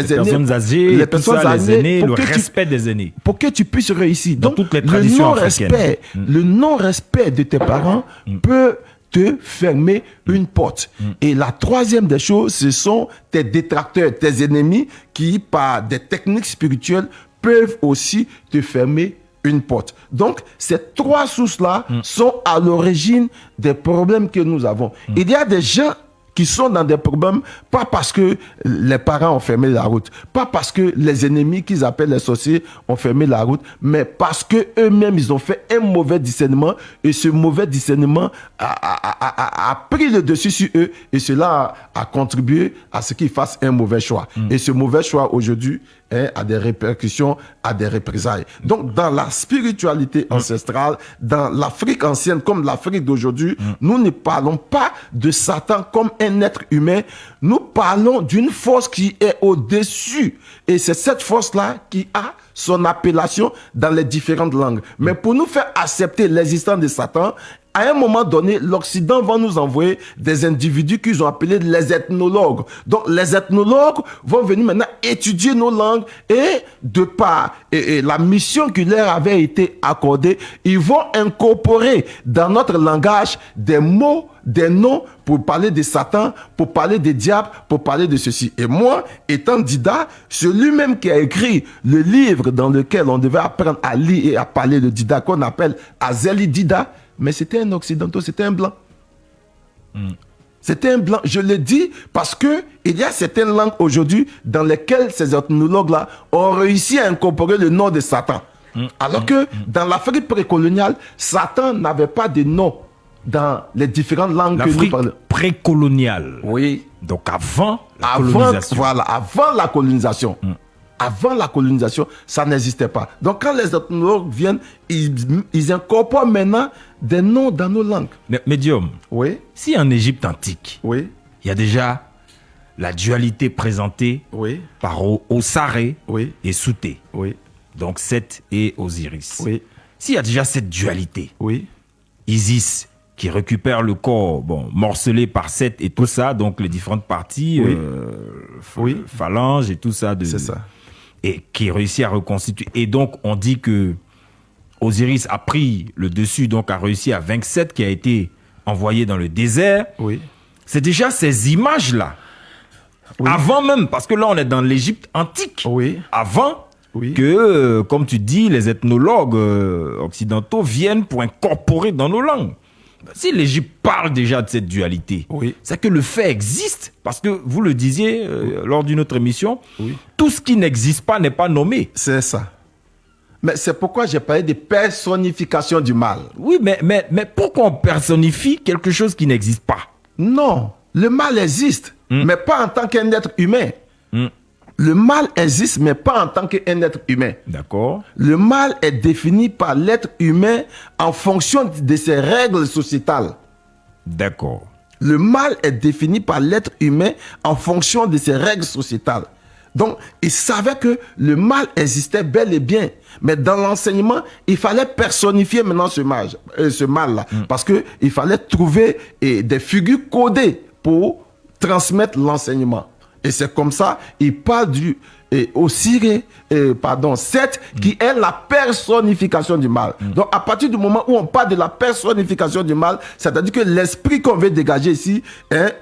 personnes âgées,
les personnes âgées,
les aînés, le respect des aînés.
Pour que tu puisses réussir.
Dans
donc,
toutes les traditions africaines.
Le non-respect de tes parents peut te fermer une porte. Et la troisième des choses, ce sont tes détracteurs, tes ennemis qui, par des techniques spirituelles, peuvent aussi te fermer une porte. Donc, ces trois sources-là sont à l'origine des problèmes que nous avons. Il y a des gens qui sont dans des problèmes, pas parce que les parents ont fermé la route, pas parce que les ennemis qu'ils appellent les sorciers ont fermé la route, mais parce que eux-mêmes, ils ont fait un mauvais discernement et ce mauvais discernement a pris le dessus sur eux et cela a contribué à ce qu'ils fassent un mauvais choix. Et ce mauvais choix, aujourd'hui, a des répercussions, a des représailles. Donc, dans la spiritualité ancestrale, dans l'Afrique ancienne comme l'Afrique d'aujourd'hui, nous ne parlons pas de Satan comme un être humain, nous parlons d'une force qui est au-dessus. Et c'est cette force-là qui a son appellation dans les différentes langues. Mais pour nous faire accepter l'existence de Satan, à un moment donné, l'Occident va nous envoyer des individus qu'ils ont appelés les ethnologues. Donc, les ethnologues vont venir maintenant étudier nos langues et de par la mission qui leur avait été accordée, ils vont incorporer dans notre langage des mots, des noms pour parler de Satan, pour parler des diables, pour parler de ceci. Et moi, étant Dida, celui-même qui a écrit le livre dans lequel on devait apprendre à lire et à parler de Dida, qu'on appelle Azeli Dida, mais c'était un occidental, c'était un blanc. C'était un blanc. Je le dis parce que il y a certaines langues aujourd'hui dans lesquelles ces ethnologues-là ont réussi à incorporer le nom de Satan. Alors que dans l'Afrique précoloniale, Satan n'avait pas de nom dans les différentes langues que nous parlons.
Précoloniale.
Oui.
Donc avant la colonisation.
Voilà, avant la colonisation. Avant la colonisation, ça n'existait pas. Donc quand les ethnologues viennent, ils incorporent maintenant des noms dans nos langues.
Médium.
Oui.
Si en Égypte antique,
Oui.
il y a déjà la dualité présentée
Oui.
par Osaré
Oui.
et Souté.
Oui.
Donc Seth et Osiris.
Oui.
S'il y a déjà cette dualité,
Oui.
Isis qui récupère le corps, morcelé par Seth et tout ça, donc les différentes parties,
Oui. Oui.
phalanges et tout ça.
C'est ça.
Et qui réussit à reconstituer. Et donc, on dit que Osiris a pris le dessus, donc a réussi à vaincre Seth, qui a été envoyé dans le désert.
Oui.
C'est déjà ces images-là.
Oui.
Avant même, parce que là, on est dans l'Égypte antique.
Oui.
Avant, que, comme tu dis, les ethnologues occidentaux viennent pour incorporer dans nos langues. Si l'Égypte parle déjà de cette dualité, c'est que le fait existe. Parce que vous le disiez lors d'une autre émission, tout ce qui n'existe pas n'est pas nommé.
C'est ça. Mais c'est pourquoi j'ai parlé de personnification du mal.
Oui, mais pourquoi on personnifie quelque chose qui n'existe pas?
Non, le mal existe, mais pas en tant qu'un être humain. Le mal existe, mais pas en tant qu'un être humain.
D'accord.
Le mal est défini par l'être humain en fonction de ses règles sociétales.
D'accord.
Le mal est défini par l'être humain en fonction de ses règles sociétales. Donc, il savait que le mal existait bel et bien. Mais dans l'enseignement, il fallait personnifier maintenant ce mal-là. Parce qu'il fallait trouver des figures codées pour transmettre l'enseignement. Et c'est comme ça, il parle du Osiré, Seth, qui est la personnification du mal. Donc, à partir du moment où on parle de la personnification du mal, c'est-à-dire que l'esprit qu'on veut dégager ici,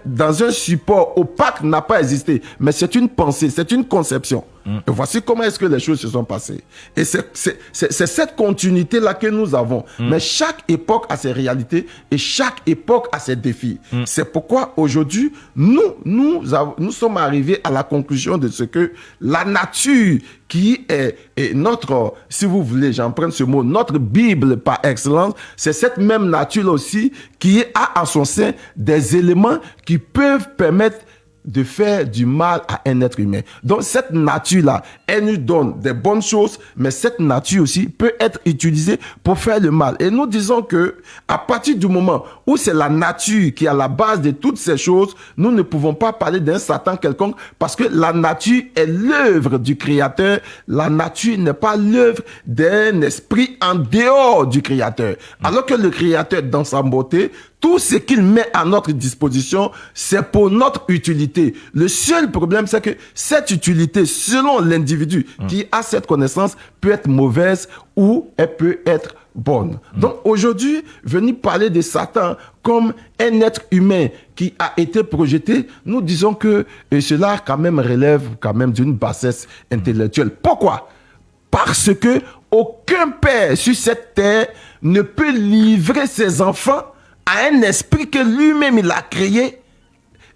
dans un support opaque, n'a pas existé. Mais c'est une pensée, c'est une conception. Et voici comment est-ce que les choses se sont passées. Et c'est cette continuité-là que nous avons. Mais chaque époque a ses réalités et chaque époque a ses défis. C'est pourquoi aujourd'hui, nous sommes arrivés à la conclusion de ce que la nature qui est notre, si vous voulez, j'emprunte ce mot, notre Bible par excellence, c'est cette même nature aussi qui a en son sein des éléments qui peuvent permettre de faire du mal à un être humain. Donc cette nature-là, elle nous donne des bonnes choses, mais cette nature aussi peut être utilisée pour faire le mal. Et nous disons que à partir du moment où c'est la nature qui est à la base de toutes ces choses, nous ne pouvons pas parler d'un Satan quelconque parce que la nature est l'œuvre du Créateur. La nature n'est pas l'œuvre d'un esprit en dehors du Créateur. Alors que le Créateur, dans sa beauté, tout ce qu'il met à notre disposition, c'est pour notre utilité. Le seul problème, c'est que cette utilité, selon l'individu qui a cette connaissance, peut être mauvaise ou elle peut être bonne. Donc aujourd'hui, venir parler de Satan comme un être humain qui a été projeté, nous disons que cela quand même relève quand même d'une bassesse intellectuelle. Pourquoi? Parce que aucun père sur cette terre ne peut livrer ses enfants à un esprit que lui-même il a créé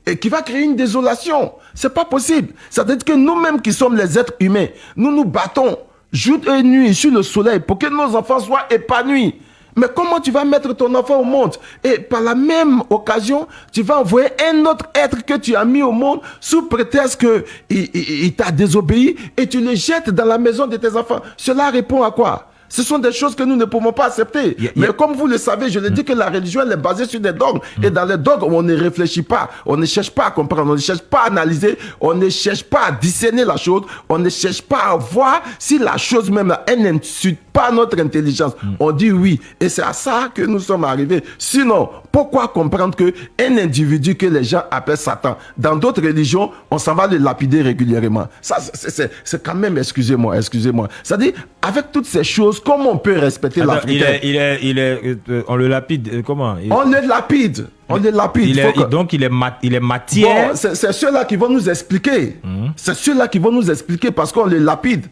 et qui va créer une désolation. C'est pas possible. C'est-à-dire que nous-mêmes qui sommes les êtres humains, nous nous battons jour et nuit sur le soleil pour que nos enfants soient épanouis. Mais comment tu vas mettre ton enfant au monde? Et par la même occasion, tu vas envoyer un autre être que tu as mis au monde sous prétexte qu'il t'a désobéi et tu le jettes dans la maison de tes enfants. Cela répond à quoi? Ce sont des choses que nous ne pouvons pas accepter. Mais comme vous le savez, je le dis que la religion elle est basée sur des dogmes. Et dans les dogmes, on ne réfléchit pas. On ne cherche pas à comprendre. On ne cherche pas à analyser. On ne cherche pas à discerner la chose. On ne cherche pas à voir si la chose même, elle n'insulte pas notre intelligence. On dit oui. Et c'est à ça que nous sommes arrivés. Sinon, pourquoi comprendre qu'un individu que les gens appellent Satan, dans d'autres religions, on s'en va le lapider régulièrement. Ça, c'est quand même, excusez-moi. C'est-à-dire, avec toutes ces choses, comment on peut respecter l'Africain?
On le lapide, comment?
On le lapide.
Donc il est matière.
Bon, c'est ceux-là qui vont nous expliquer. C'est ceux-là qui vont nous expliquer parce qu'on le lapide.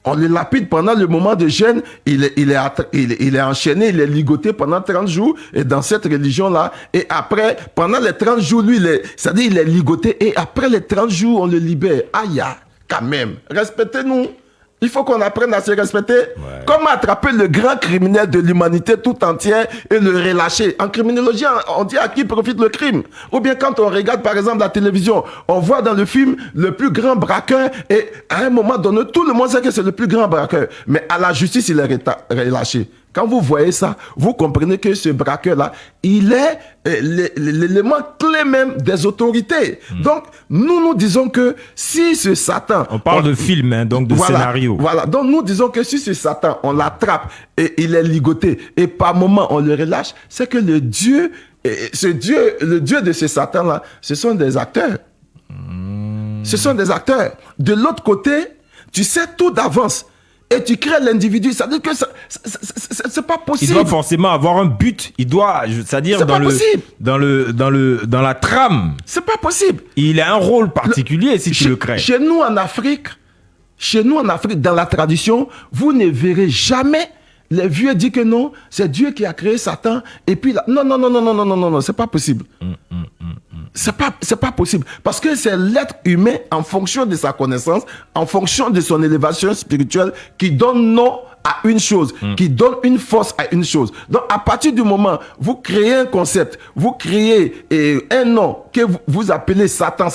On le lapide pendant le moment de jeûne, il est enchaîné, il est ligoté pendant 30 jours, et dans cette religion-là, et après, pendant les 30 jours, lui, c'est-à-dire il est ligoté, et après les 30 jours, on le libère. Aïe, quand même, respectez-nous. Il faut qu'on apprenne à se respecter. Ouais. Comment attraper le grand criminel de l'humanité tout entière et le relâcher? En criminologie, on dit à qui profite le crime. Ou bien quand on regarde par exemple la télévision, on voit dans le film le plus grand braqueur et à un moment donné, tout le monde sait que c'est le plus grand braqueur. Mais à la justice, il est relâché. Quand vous voyez ça, vous comprenez que ce braqueur-là, il est l'élément clé même des autorités. Donc, nous disons que si ce Satan...
On parle de film, donc de scénario.
Voilà, donc nous disons que si ce Satan, on l'attrape et il est ligoté et par moment on le relâche, c'est que le Dieu de ce Satan-là, ce sont des acteurs. Ce sont des acteurs. De l'autre côté, tu sais tout d'avance. Et tu crées l'individu, ça veut dire que c'est pas possible.
Il doit forcément avoir un but. Il doit, c'est-à-dire dans la trame.
C'est pas possible.
Il a un rôle particulier si tu le crées.
Chez nous en Afrique, Chez nous en Afrique, dans la tradition, vous ne verrez jamais les vieux dire que non, c'est Dieu qui a créé Satan. Et puis là, non, c'est pas possible. C'est pas possible. Parce que c'est l'être humain, en fonction de sa connaissance, en fonction de son élévation spirituelle, qui donne nom à une chose, qui donne une force à une chose. Donc, à partir du moment où vous créez un concept, vous créez un nom que vous appelez Satan,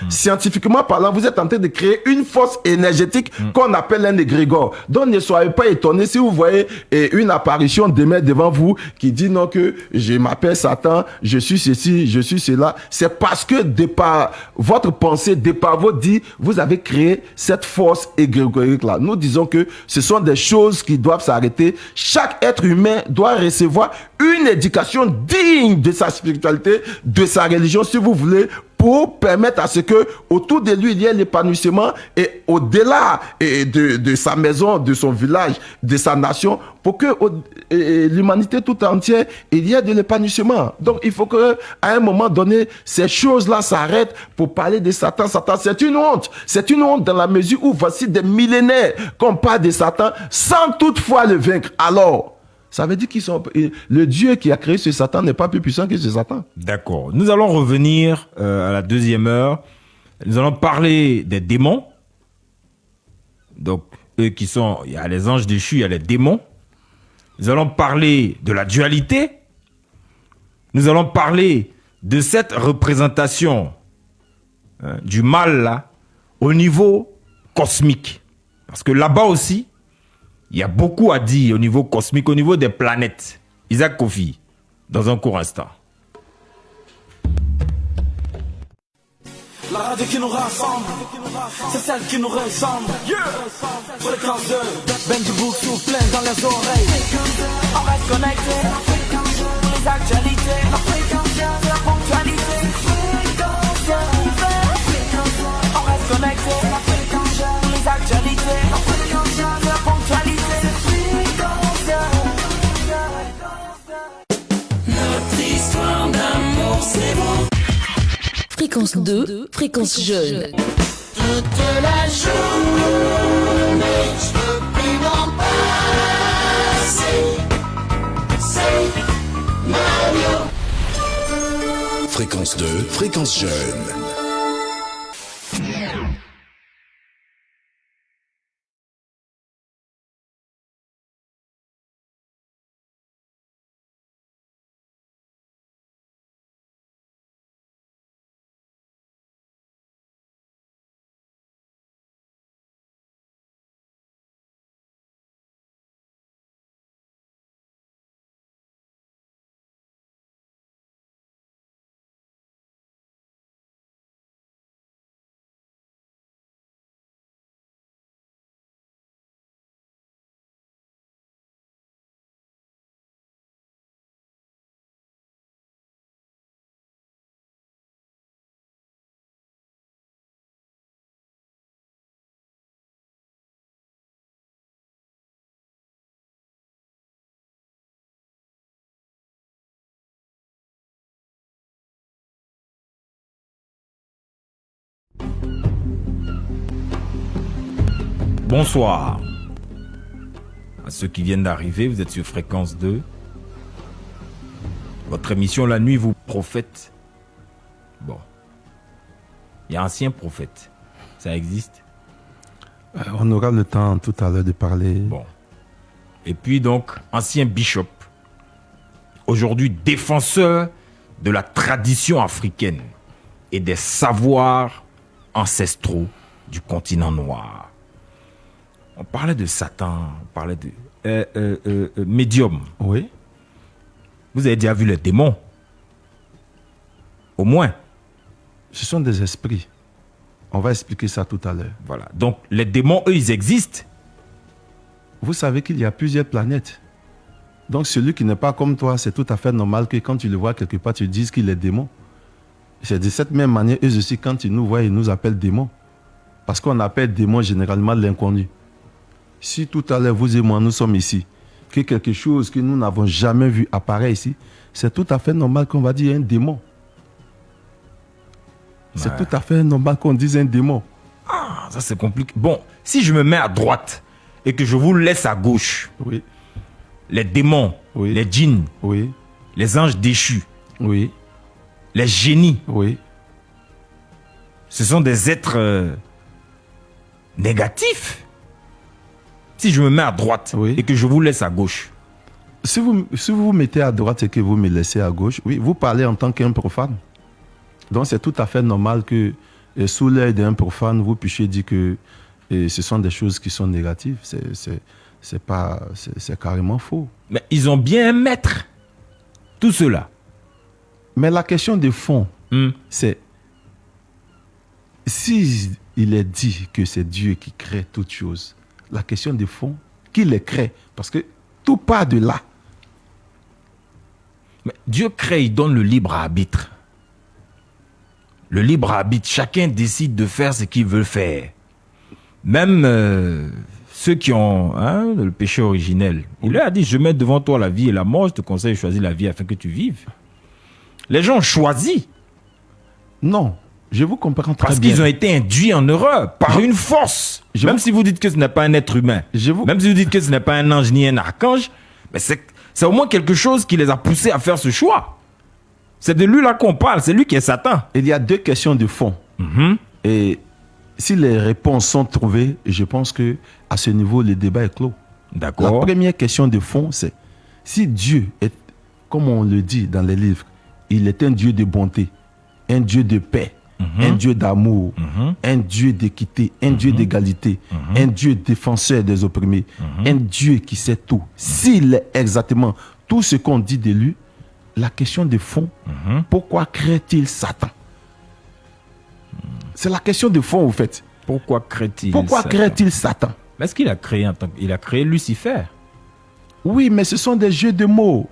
scientifiquement parlant, vous êtes en train de créer une force énergétique qu'on appelle un égrégore. Donc, ne soyez pas étonnés si vous voyez une apparition demain devant vous qui dit non que je m'appelle Satan, je suis ceci, je suis cela. C'est parce que de par votre pensée, de par votre dit, vous avez créé cette force égrégorique-là. Nous disons que ce sont des choses qui doivent s'arrêter. Chaque être humain doit recevoir une éducation digne de sa spiritualité, de sa religion, si vous voulez, pour permettre à ce que autour de lui il y ait l'épanouissement et au-delà de sa maison, de son village, de sa nation, pour que l'humanité tout entière il y ait de l'épanouissement. Donc il faut que à un moment donné ces choses-là s'arrêtent pour parler de Satan. Satan, c'est une honte. C'est une honte dans la mesure où voici des millénaires qu'on parle de Satan sans toutefois le vaincre. Alors ça veut dire le Dieu qui a créé ce Satan n'est pas plus puissant que ce Satan.
D'accord. Nous allons revenir à la deuxième heure. Nous allons parler des démons. Donc, eux qui sont... Il y a les anges déchus, il y a les démons. Nous allons parler de la dualité. Nous allons parler de cette représentation du mal là, au niveau cosmique. Parce que là-bas aussi, il y a beaucoup à dire au niveau cosmique, au niveau des planètes. Isaac Kofi, dans un court instant.
La radio qui nous rassemble, c'est celle qui nous ressemble. Fréquence 2, Benji Book souffle dans les oreilles. On reste connecté, les actualités, la ponctualité. On reste connecté, les actualités, la ponctualité.
Notre histoire d'amour, c'est beau.
Fréquence 2, fréquence jeune.
Toute la journée, je peux plus m'en passer. C'est Mario.
Fréquence 2, fréquence jeune.
Bonsoir à ceux qui viennent d'arriver, vous êtes sur Fréquence 2. Votre émission La Nuit vous prophète. Bon. Il y a ancien prophète. Ça existe?
On aura le temps tout à l'heure de parler.
Bon. Et puis donc, ancien bishop. Aujourd'hui, défenseur de la tradition africaine et des savoirs ancestraux du continent noir. On parlait de Satan, on parlait de médium.
Oui.
Vous avez déjà vu les démons? Au moins.
Ce sont des esprits. On va expliquer ça tout à l'heure.
Voilà. Donc, les démons, eux, ils existent.
Vous savez qu'il y a plusieurs planètes. Donc, celui qui n'est pas comme toi, c'est tout à fait normal que quand tu le vois quelque part, tu dises qu'il est démon. C'est de cette même manière, eux aussi, quand ils nous voient, ils nous appellent démons. Parce qu'on appelle démon généralement l'inconnu. Si tout à l'heure, vous et moi, nous sommes ici, que quelque chose que nous n'avons jamais vu apparaître ici, c'est tout à fait normal qu'on va dire un démon. C'est tout à fait normal qu'on dise un démon.
ça c'est compliqué. Bon, si je me mets à droite et que je vous laisse à gauche,
Oui.
les démons,
Oui.
les djinns,
Oui.
les anges déchus,
Oui.
les génies,
Oui.
ce sont des êtres négatifs. Si je me mets à droite
Oui.
et que je vous laisse à gauche,
Si vous vous mettez à droite et que vous me laissez à gauche, oui, vous parlez en tant qu'un profane. Donc c'est tout à fait normal que sous l'œil d'un profane, vous puissiez dire que ce sont des choses qui sont négatives. C'est carrément faux.
mais ils ont bien un maître. Tout cela.
Mais la question de fond, c'est si il est dit que c'est Dieu qui crée toutes choses, la question de fond, qui les crée? Parce que tout part de là.
Mais Dieu crée, il donne le libre arbitre. Le libre arbitre, chacun décide de faire ce qu'il veut faire. Même ceux qui ont le péché originel. Il leur a dit, je mets devant toi la vie et la mort, je te conseille de choisir la vie afin que tu vives. Les gens ont choisi
Non, je vous comprends très
parce
bien.
qu'ils ont été induits en erreur par une force. Même si vous dites que ce n'est pas un être humain, même si vous dites que ce n'est pas un ange ni un archange, mais c'est au moins quelque chose qui les a poussés à faire ce choix. C'est de lui là qu'on parle, c'est lui qui est Satan.
Il y a deux questions de fond. Et si les réponses sont trouvées, je pense que à ce niveau, le débat est clos.
D'accord.
La première question de fond, c'est si Dieu est, comme on le dit dans les livres, il est un Dieu de bonté, un Dieu de paix, un Dieu d'amour, un Dieu d'équité, un Dieu d'égalité, un Dieu défenseur des opprimés, un Dieu qui sait tout. S'il est exactement tout ce qu'on dit de lui, la question de fond, pourquoi crée-t-il Satan? C'est la question de fond, au fait.
Pourquoi crée-t-il
Pourquoi
Satan?
crée-t-il Satan?
Mais est-ce qu'il a créé il a créé Lucifer?
Oui, mais ce sont des jeux de mots.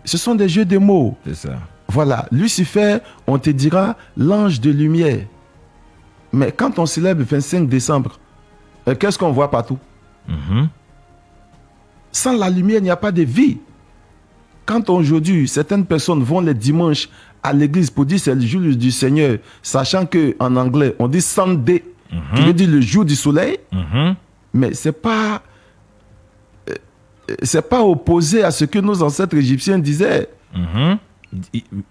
Ce sont des jeux de mots.
C'est ça.
Voilà, Lucifer, on te dira l'ange de lumière. Mais quand on célèbre le 25 décembre, qu'est-ce qu'on voit partout? Sans la lumière, il n'y a pas de vie. Quand aujourd'hui, certaines personnes vont les dimanches à l'église pour dire c'est le jour du Seigneur, sachant qu'en anglais, on dit Sunday, qui veut dire le jour du soleil, mais c'est pas opposé à ce que nos ancêtres égyptiens disaient.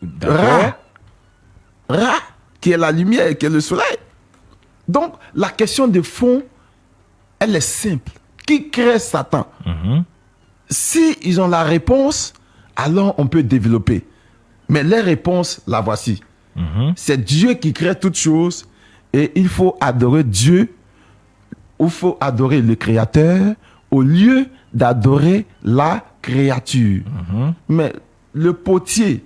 D'accord.
Ra, qui est la lumière, qui est le soleil. Donc, la question de fond, elle est simple. Qui crée Satan? Si ils ont la réponse, alors on peut développer. Mais les réponses, la voici. C'est Dieu qui crée toutes choses et il faut adorer Dieu ou il faut adorer le Créateur au lieu d'adorer la créature. Mais le potier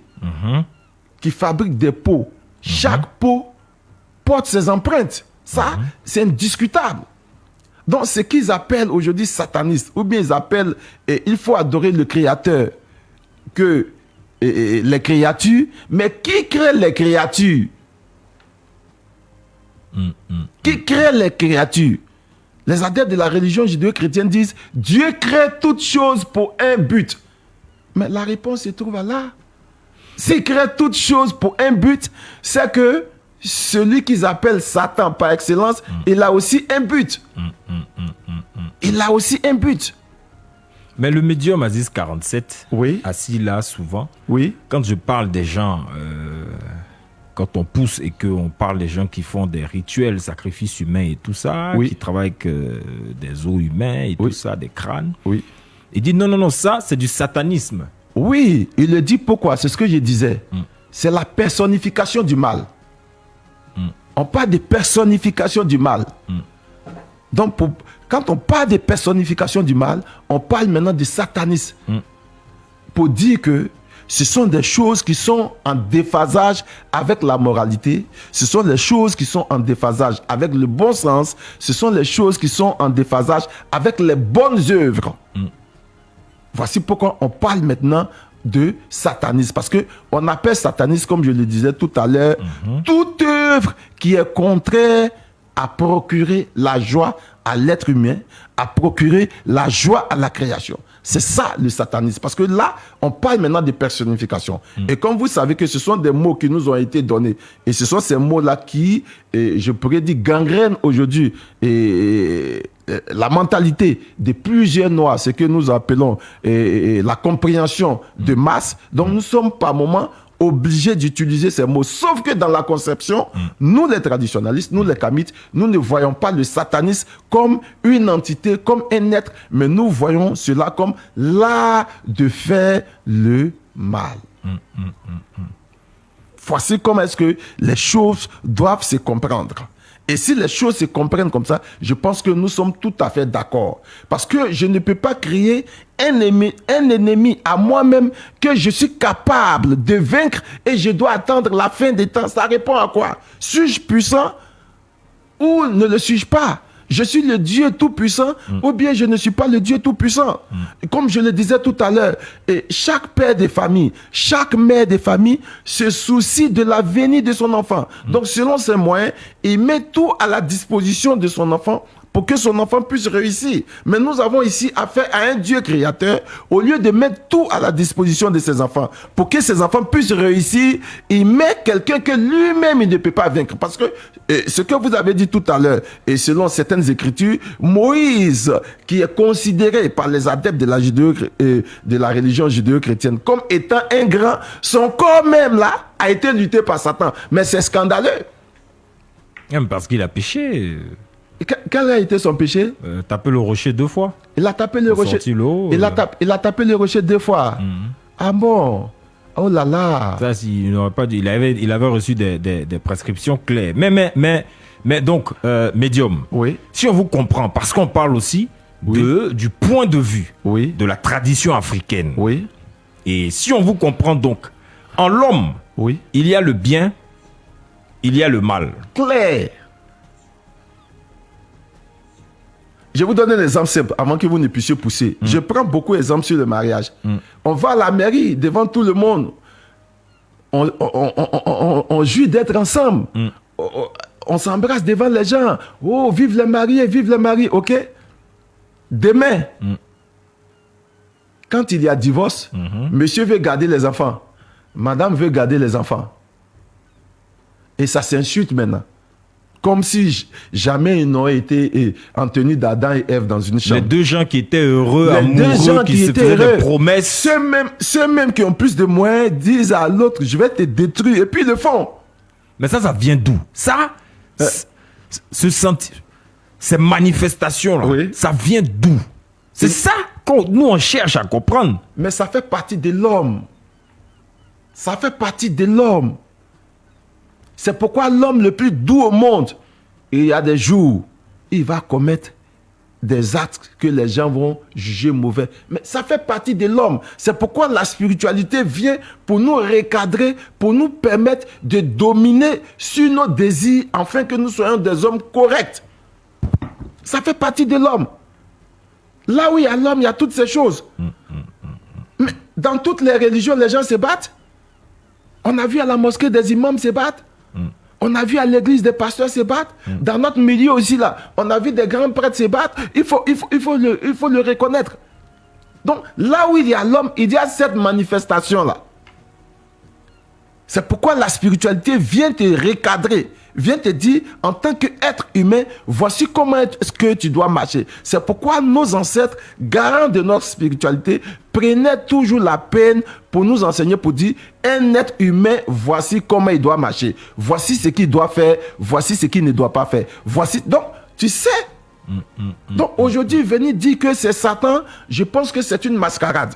qui fabrique des pots, chaque pot porte ses empreintes. Ça, c'est indiscutable. Donc, ce qu'ils appellent aujourd'hui satanistes, ou bien ils appellent il faut adorer le Créateur que les créatures, mais qui crée les créatures? Qui crée les créatures? Les adeptes de la religion judéo-chrétienne disent Dieu crée toutes choses pour un but. Mais la réponse se trouve là. S'il crée toutes choses pour un but, c'est que celui qu'ils appellent Satan par excellence, il a aussi un but. Il a aussi un but.
Mais le médium Aziz 47,
Oui.
assis là souvent,
Oui.
quand je parle des gens, quand on pousse et qu'on parle des gens qui font des rituels, sacrifices humains et tout ça,
Oui.
qui travaillent avec des os humains et tout ça, des crânes,
Oui.
il dit non, ça c'est du satanisme.
Oui, il le dit pourquoi? C'est ce que je disais. C'est la personnification du mal. On parle de personnification du mal. Donc, quand on parle de personnification du mal, on parle maintenant de satanisme. Pour dire que ce sont des choses qui sont en déphasage avec la moralité, ce sont des choses qui sont en déphasage avec le bon sens, ce sont les choses qui sont en déphasage avec les bonnes œuvres. Voici pourquoi on parle maintenant de satanisme. Parce qu'on appelle satanisme, comme je le disais tout à l'heure, toute œuvre qui est contraire à procurer la joie à l'être humain, à procurer la joie à la création. C'est ça le satanisme. Parce que là, on parle maintenant de personnification. Et comme vous savez que ce sont des mots qui nous ont été donnés, et ce sont ces mots-là qui, je pourrais dire, gangrènent aujourd'hui la mentalité de plusieurs Noirs, ce que nous appelons la compréhension de masse. Donc nous sommes par moments obligés d'utiliser ces mots. Sauf que dans la conception, nous les traditionalistes, nous les kamites, nous ne voyons pas le satanisme comme une entité, comme un être, mais nous voyons cela comme l'art de faire le mal. Voici comment est-ce que les choses doivent se comprendre. Et si les choses se comprennent comme ça, je pense que nous sommes tout à fait d'accord. Parce que je ne peux pas créer un ennemi à moi-même que je suis capable de vaincre et je dois attendre la fin des temps. Ça répond à quoi? Suis-je puissant ou ne le suis-je pas? Je suis le Dieu tout-puissant ou bien je ne suis pas le Dieu tout-puissant. Comme je le disais tout à l'heure, chaque père de famille, chaque mère de famille se soucie de l'avenir de son enfant. Donc selon ses moyens, il met tout à la disposition de son enfant pour que son enfant puisse réussir. Mais nous avons ici affaire à un Dieu créateur. Au lieu de mettre tout à la disposition de ses enfants pour que ses enfants puissent réussir, il met quelqu'un que lui-même il ne peut pas vaincre. Parce que ce que vous avez dit tout à l'heure, et selon certaines écritures, Moïse, qui est considéré par les adeptes de la religion judéo-chrétienne comme étant un grand, son corps même là a été lutté par Satan. Mais c'est scandaleux.
Même parce qu'il a péché.
Quel a été son péché?
Taper le rocher 2 fois.
Il a tapé le rocher. Il a tapé le rocher 2 fois. Ah bon? Oh là là.
Ça, il n'aurait pas dit. Il avait reçu des prescriptions claires. Mais donc, médium.
Oui.
Si on vous comprend, parce qu'on parle aussi du point de vue de la tradition africaine.
Oui.
Et si on vous comprend donc, en l'homme, il y a le bien, il y a le mal.
Clair. Je vais vous donner un exemple simple avant que vous ne puissiez pousser. Je prends beaucoup d'exemples sur le mariage. On va à la mairie devant tout le monde. On jouit d'être ensemble. On s'embrasse devant les gens. Oh, vive les mariés, vive les mariés. OK? Demain, quand il y a divorce, monsieur veut garder les enfants. Madame veut garder les enfants. Et ça s'insulte maintenant. Comme si jamais ils n'auraient été en tenue d'Adam et Ève dans une chambre.
Les deux gens qui étaient heureux, amoureux, qui se faisaient des promesses.
Ceux même qui ont plus de moyens disent à l'autre, je vais te détruire. Et puis ils le font.
Mais ça vient d'où? Ça, ces manifestations-là, ça vient d'où? C'est ça que nous, on cherche à comprendre.
Mais ça fait partie de l'homme. Ça fait partie de l'homme. C'est pourquoi l'homme le plus doux au monde, il y a des jours, il va commettre des actes que les gens vont juger mauvais. Mais ça fait partie de l'homme. C'est pourquoi la spiritualité vient pour nous recadrer, pour nous permettre de dominer sur nos désirs, afin que nous soyons des hommes corrects. Ça fait partie de l'homme. Là où il y a l'homme, il y a toutes ces choses. Mais dans toutes les religions, les gens se battent. On a vu à la mosquée des imams se battre. On a vu à l'église des pasteurs se battre. Dans notre milieu aussi, là, on a vu des grands prêtres se battre. Il faut le reconnaître. Donc, là où il y a l'homme, il y a cette manifestation-là. C'est pourquoi la spiritualité vient te recadrer, vient te dire, en tant qu'être humain, voici comment est-ce que tu dois marcher. C'est pourquoi nos ancêtres, garants de notre spiritualité, prenaient toujours la peine pour nous enseigner, pour dire, un être humain, voici comment il doit marcher. Voici ce qu'il doit faire, voici ce qu'il ne doit pas faire. Voici, donc, tu sais. Donc, aujourd'hui, venir dire que c'est Satan, je pense que c'est une mascarade.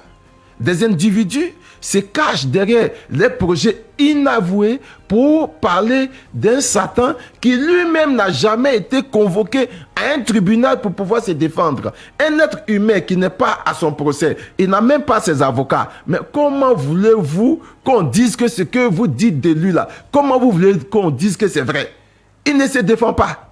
Des individus se cachent derrière les projets inavoués pour parler d'un Satan qui lui-même n'a jamais été convoqué à un tribunal pour pouvoir se défendre. Un être humain qui n'est pas à son procès, il n'a même pas ses avocats. Mais comment voulez-vous qu'on dise que ce que vous dites de lui là, comment vous voulez qu'on dise que c'est vrai? Il ne se défend pas.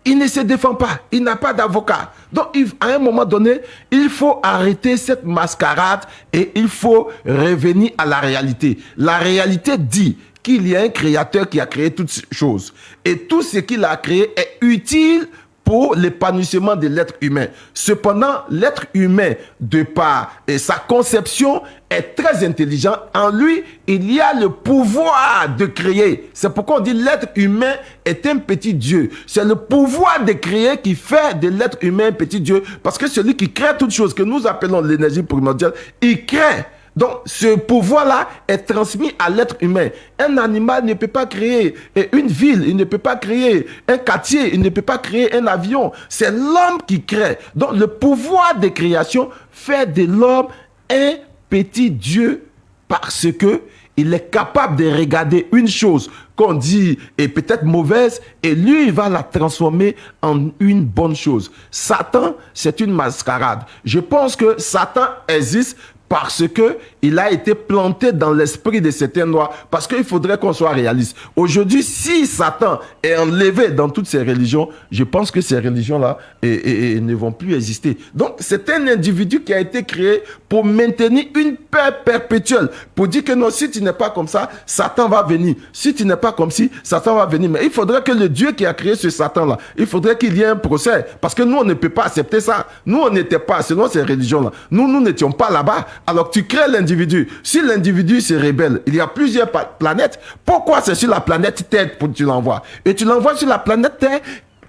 Il ne se défend pas, il n'a pas d'avocat. Donc, à un moment donné, il faut arrêter cette mascarade et il faut revenir à la réalité. La réalité dit qu'il y a un créateur qui a créé toutes ces choses. Et tout ce qu'il a créé est utile pour l'épanouissement de l'être humain. Cependant, l'être humain, de par sa conception, est très intelligent. En lui, il y a le pouvoir de créer. C'est pourquoi on dit l'être humain est un petit Dieu. C'est le pouvoir de créer qui fait de l'être humain un petit Dieu. Parce que celui qui crée toutes choses que nous appelons l'énergie primordiale, il crée. Donc, ce pouvoir-là est transmis à l'être humain. Un animal ne peut pas créer une ville, il ne peut pas créer un quartier, il ne peut pas créer un avion. C'est l'homme qui crée. Donc, le pouvoir de création fait de l'homme un petit Dieu parce que il est capable de regarder une chose qu'on dit est peut-être mauvaise et lui, il va la transformer en une bonne chose. Satan, c'est une mascarade. Je pense que Satan existe parce que il a été planté dans l'esprit de certains noirs. Parce qu'il faudrait qu'on soit réaliste. Aujourd'hui, si Satan est enlevé dans toutes ces religions, je pense que ces religions-là ne vont plus exister. Donc, c'est un individu qui a été créé pour maintenir une paix perpétuelle. Pour dire que non, si tu n'es pas comme ça, Satan va venir. Si tu n'es pas comme ci, Satan va venir. Mais il faudrait que le Dieu qui a créé ce Satan-là, il faudrait qu'il y ait un procès. Parce que nous, on ne peut pas accepter ça. Nous, on n'était pas, selon ces religions-là. Nous n'étions pas là-bas. Alors tu crées l'individu. Si l'individu se rebelle, il y a plusieurs planètes. Pourquoi c'est sur la planète Terre que tu l'envoies? Et tu l'envoies sur la planète Terre.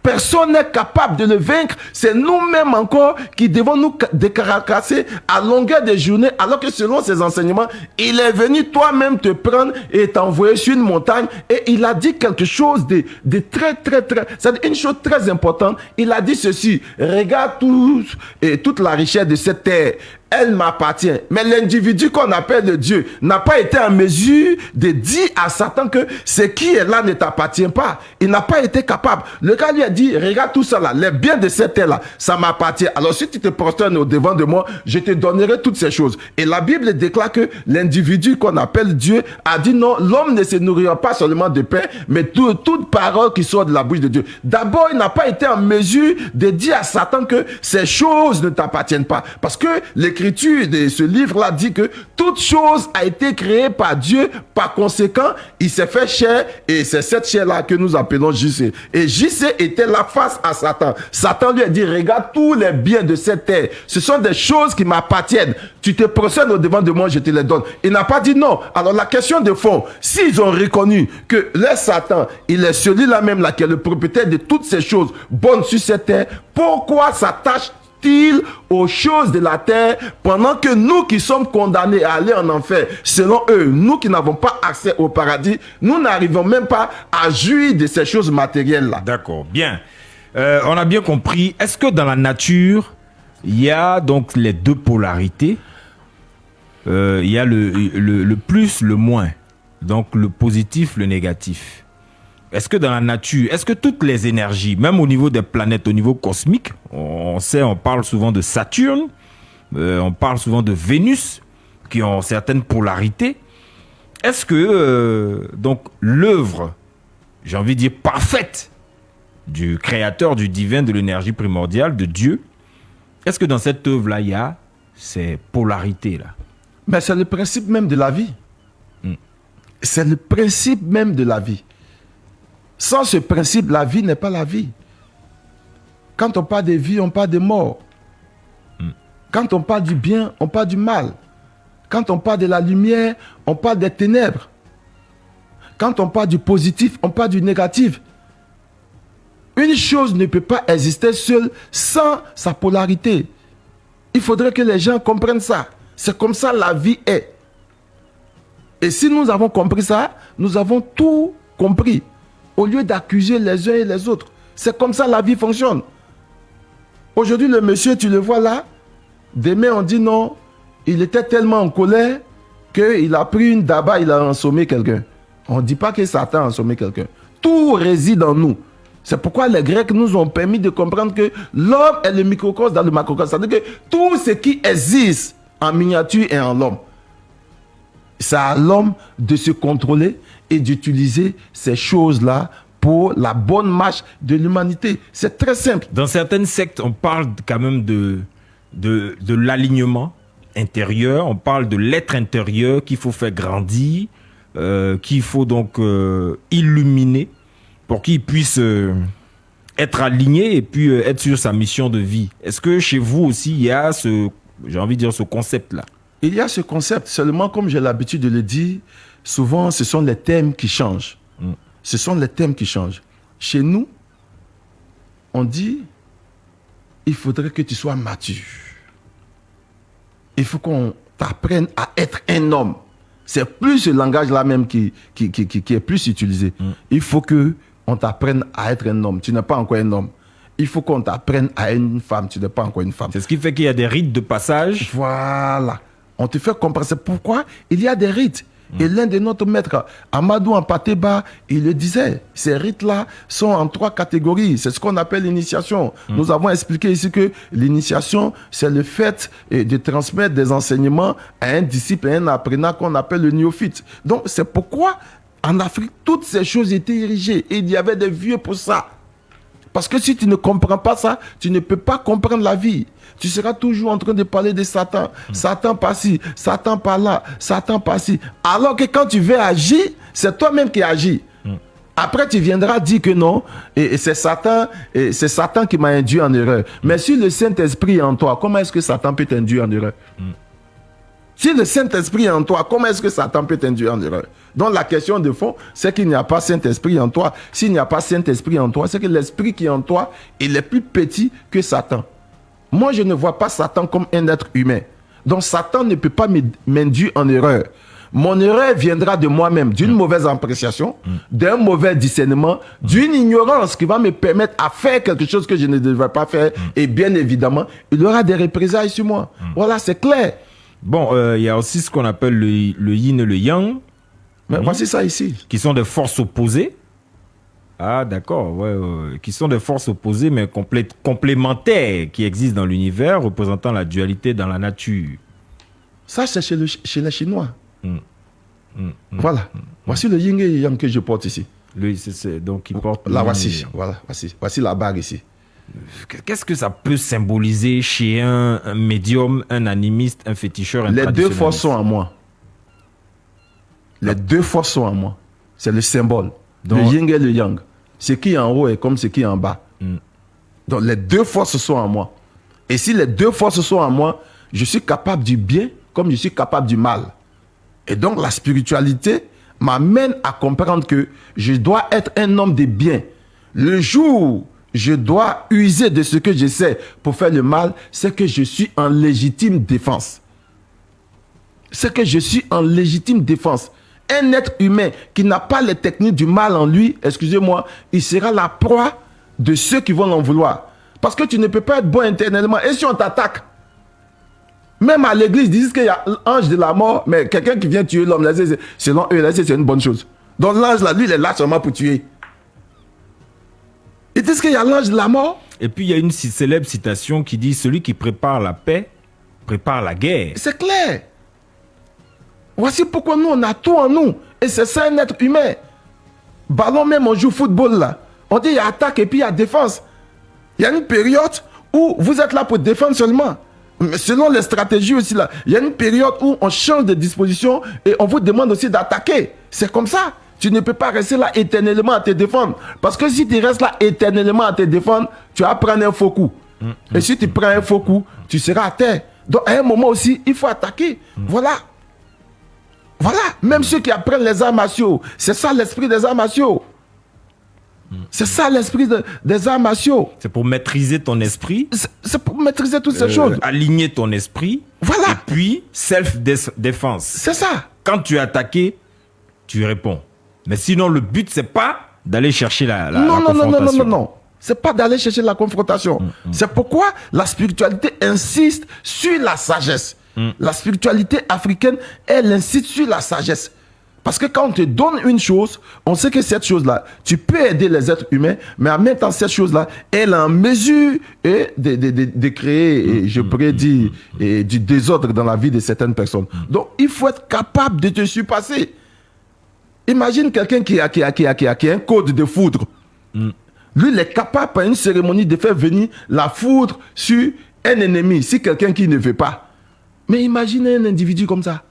Personne n'est capable de le vaincre. C'est nous-mêmes encore qui devons nous décarcasser à longueur de journée, alors que selon ses enseignements, il est venu toi-même te prendre et t'envoyer sur une montagne. Et il a dit quelque chose de très, c'est une chose très importante. Il a dit ceci: regarde toute la richesse de cette terre. Elle m'appartient. Mais l'individu qu'on appelle le Dieu n'a pas été en mesure de dire à Satan que ce qui est là ne t'appartient pas. Il n'a pas été capable. Le gars lui a dit: regarde tout ça là, les biens de cette terre là, ça m'appartient. Alors si tu te prosternes au devant de moi, je te donnerai toutes ces choses. Et la Bible déclare que l'individu qu'on appelle Dieu a dit non, l'homme ne se nourrira pas seulement de pain, mais toute parole qui sort de la bouche de Dieu. D'abord, il n'a pas été en mesure de dire à Satan que ces choses ne t'appartiennent pas. Parce que l'écriture de ce livre-là dit que toute chose a été créée par Dieu. Par conséquent, il s'est fait chair et c'est cette chair-là que nous appelons JC. Et JC était là face à Satan. Satan lui a dit: regarde tous les biens de cette terre. Ce sont des choses qui m'appartiennent. Tu te procèdes au devant de moi, je te les donne. Il n'a pas dit non. Alors la question de fond, s'ils ont reconnu que le Satan, il est celui-là même là qui est le propriétaire de toutes ces choses bonnes sur cette terre, pourquoi s'attache aux choses de la terre pendant que nous qui sommes condamnés à aller en enfer, selon eux, nous qui n'avons pas accès au paradis, nous n'arrivons même pas à jouir de ces choses matérielles-là.
D'accord, bien. On a bien compris. Est-ce que dans la nature, il y a donc les deux polarités? Il y a le plus, le moins. Donc le positif, le négatif. Est-ce que dans la nature, est-ce que toutes les énergies, même au niveau des planètes, au niveau cosmique, on parle souvent de Saturne, on parle souvent de Vénus, qui ont certaines polarités. Est-ce que donc l'œuvre, j'ai envie de dire parfaite, du créateur, du divin, de l'énergie primordiale, de Dieu, est-ce que dans cette œuvre-là, il y a ces polarités-là?
Mais c'est le principe même de la vie. C'est le principe même de la vie. Sans ce principe, la vie n'est pas la vie. Quand on parle de vie, on parle de mort. Quand on parle du bien, on parle du mal. Quand on parle de la lumière, on parle des ténèbres. Quand on parle du positif, on parle du négatif. Une chose ne peut pas exister seule sans sa polarité. Il faudrait que les gens comprennent ça. C'est comme ça la vie est. Et si nous avons compris ça, nous avons tout compris. Au lieu d'accuser les uns et les autres. C'est comme ça la vie fonctionne. Aujourd'hui, le monsieur, tu le vois là. Demain, on dit non. Il était tellement en colère qu'il a pris une daba, il a ensommé quelqu'un. On ne dit pas que Satan a ensommé quelqu'un. Tout réside en nous. C'est pourquoi les Grecs nous ont permis de comprendre que l'homme est le microcosme dans le macrocosme. C'est-à-dire que tout ce qui existe en miniature est en l'homme. C'est à l'homme de se contrôler et d'utiliser ces choses-là pour la bonne marche de l'humanité. C'est très simple.
Dans certaines sectes, on parle quand même de l'alignement intérieur. On parle de l'être intérieur qu'il faut faire grandir qu'il faut donc illuminer pour qu'il puisse être aligné et puis être sur sa mission de vie. Est-ce que chez vous aussi, il y a ce concept-là?
Il y a ce concept, seulement comme j'ai l'habitude de le dire, souvent ce sont les thèmes qui changent. Ce sont les thèmes qui changent. Chez nous, on dit, il faudrait que tu sois mature. Il faut qu'on t'apprenne à être un homme. C'est plus ce langage-là même qui est plus utilisé. Il faut qu'on t'apprenne à être un homme. Tu n'es pas encore un homme. Il faut qu'on t'apprenne à être une femme. Tu n'es pas encore une femme.
C'est ce qui fait qu'il y a des rites de passage.
Voilà. On te fait comprendre. C'est pourquoi il y a des rites. Et l'un de notre maîtres, Amadou Ampateba, il le disait, ces rites-là sont en 3 catégories. C'est ce qu'on appelle l'initiation. Nous avons expliqué ici que l'initiation, c'est le fait de transmettre des enseignements à un disciple, à un apprenant qu'on appelle le néophyte. Donc, c'est pourquoi en Afrique, toutes ces choses étaient érigées. Et il y avait des vieux pour ça. Parce que si tu ne comprends pas ça, tu ne peux pas comprendre la vie. Tu seras toujours en train de parler de Satan. Satan par-ci, Satan par-là, Satan par-ci. Alors que quand tu veux agir, c'est toi-même qui agis. Après, tu viendras dire que non, et c'est Satan qui m'a induit en erreur. Mais si le Saint-Esprit est en toi, comment est-ce que Satan peut t'induire en erreur? Si le Saint-Esprit est en toi, comment est-ce que Satan peut t'induire en erreur? Donc la question de fond, c'est qu'il n'y a pas Saint-Esprit en toi. S'il n'y a pas Saint-Esprit en toi, c'est que l'Esprit qui est en toi, il est plus petit que Satan. Moi, je ne vois pas Satan comme un être humain. Donc Satan ne peut pas m'induire en erreur. Mon erreur viendra de moi-même, d'une mauvaise appréciation, d'un mauvais discernement, d'une ignorance qui va me permettre à faire quelque chose que je ne devrais pas faire. Et bien évidemment, il y aura des représailles sur moi. Voilà, c'est clair.
Bon, il y a aussi ce qu'on appelle le yin et le yang.
Mais voici ça ici.
Qui sont des forces opposées. Ah, d'accord. Qui sont des forces opposées, mais complémentaires, qui existent dans l'univers, représentant la dualité dans la nature.
Ça, c'est chez les Chinois. Voilà. Voici le yin et le yang que je porte ici.
Lui, donc, il porte...
Là, voici. Voilà, voici la bague ici.
Qu'est-ce que ça peut symboliser chez un médium, un animiste, un féticheur, un
Les
traditionnaliste?
2 forces sont en moi. Les 2 forces sont en moi. C'est le symbole. Donc, le yin et le yang. Ce qui est en haut est comme ce qui est en bas. Donc les 2 forces sont en moi. Et si les 2 forces sont en moi, je suis capable du bien comme je suis capable du mal. Et donc la spiritualité m'amène à comprendre que je dois être un homme de bien. Le jour je dois user de ce que je sais pour faire le mal, c'est que je suis en légitime défense. C'est que je suis en légitime défense. Un être humain qui n'a pas les techniques du mal en lui, excusez-moi, il sera la proie de ceux qui vont l'en vouloir. Parce que tu ne peux pas être bon internellement. Et si on t'attaque, même à l'église, ils disent qu'il y a l'ange de la mort, mais quelqu'un qui vient tuer l'homme, selon eux, c'est une bonne chose. Donc l'ange, là, lui, il est là seulement pour tuer. Ils disent qu'il y a l'ange de la mort.
Et puis il y a une célèbre citation qui dit « Celui qui prépare la paix, prépare la guerre ».
C'est clair. Voici pourquoi nous, on a tout en nous. Et c'est ça un être humain. Ballon même, on joue football là. On dit il y a attaque et puis il y a défense. Il y a une période où vous êtes là pour défendre seulement. Mais selon les stratégies aussi là, il y a une période où on change de disposition et on vous demande aussi d'attaquer. C'est comme ça. Tu ne peux pas rester là éternellement à te défendre. Parce que si tu restes là éternellement à te défendre, tu vas prendre un faux coup. Et si tu prends un faux coup, tu seras à terre. Donc à un moment aussi, il faut attaquer. Voilà. Voilà. Même ceux qui apprennent les arts martiaux, c'est ça l'esprit des arts martiaux. C'est ça l'esprit des arts martiaux.
C'est pour maîtriser ton esprit.
C'est pour maîtriser toutes ces choses.
Aligner ton esprit.
Voilà.
Et puis, self-défense.
C'est ça.
Quand tu es attaqué, tu réponds. Mais sinon, le but, c'est pas d'aller chercher la confrontation.
Non. C'est pas d'aller chercher la confrontation. C'est pourquoi la spiritualité insiste sur la sagesse. La spiritualité africaine, elle insiste sur la sagesse. Parce que quand on te donne une chose, on sait que cette chose-là, tu peux aider les êtres humains, mais en même temps, cette chose-là, elle est en mesure de créer, je pourrais dire, du désordre dans la vie de certaines personnes. Donc, il faut être capable de te surpasser. Imagine quelqu'un qui a un code de foudre. Lui, il est capable, par une cérémonie, de faire venir la foudre sur un ennemi, si quelqu'un qui ne veut pas. Mais imagine un individu comme ça.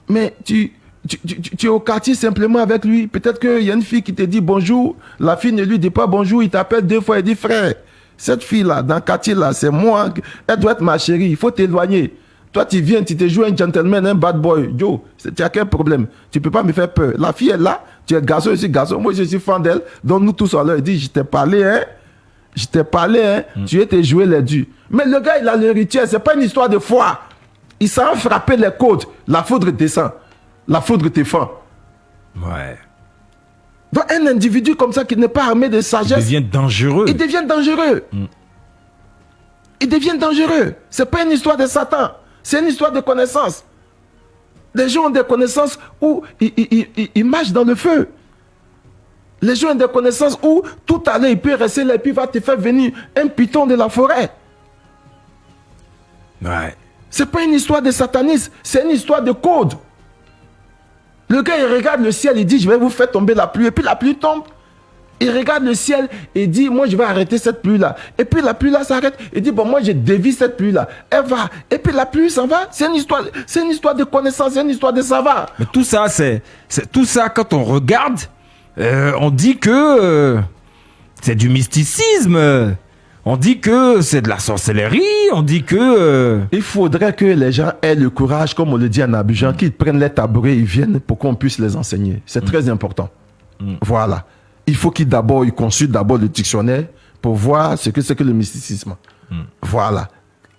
Mais tu tu es au quartier simplement avec lui. Peut-être qu'il y a une fille qui te dit bonjour. La fille ne lui dit pas bonjour. Il t'appelle 2 fois et dit frère, cette fille-là, dans le quartier-là, c'est moi. Elle doit être ma chérie. Il faut t'éloigner. Toi, tu viens, tu te joues un gentleman, un bad boy. Joe, tu as quel problème? Tu ne peux pas me faire peur. La fille est là. Tu es garçon, je suis garçon. Moi, je suis fan d'elle. Donc, nous tous, on leur dit, je t'ai parlé, hein. Je t'ai parlé, hein. Tu étais joué les durs. Mais le gars, il a le rituel. Ce n'est pas une histoire de foi. Il s'en frapper les côtes. La foudre descend. La foudre te fend.
Ouais.
Donc, un individu comme ça qui n'est pas armé de sagesse.
Il devient dangereux.
Il devient dangereux. Il devient dangereux. Ce n'est pas une histoire de Satan. C'est une histoire de connaissance. Les gens ont des connaissances où ils marchent dans le feu. Les gens ont des connaissances où tout à l'heure il peut rester là et puis il va te faire venir un python de la forêt.
Ouais.
C'est pas une histoire de satanisme, c'est une histoire de code. Le gars il regarde le ciel, il dit je vais vous faire tomber la pluie et puis la pluie tombe. Il regarde le ciel et dit moi je vais arrêter cette pluie là. Et puis la pluie là s'arrête. Il dit bon moi je dévie cette pluie là. Elle va. Et puis la pluie s'en va. C'est une histoire de connaissance, c'est une histoire de savoir.
Mais tout ça, c'est tout ça quand on regarde, on dit que c'est du mysticisme. On dit que c'est de la sorcellerie. On dit que
Il faudrait que les gens aient le courage, comme on le dit en Abidjan, qu'ils prennent les tabourets, ils viennent pour qu'on puisse les enseigner. C'est très important. Voilà. Il faut qu'ils consultent d'abord le dictionnaire pour voir ce que c'est que le mysticisme. Voilà.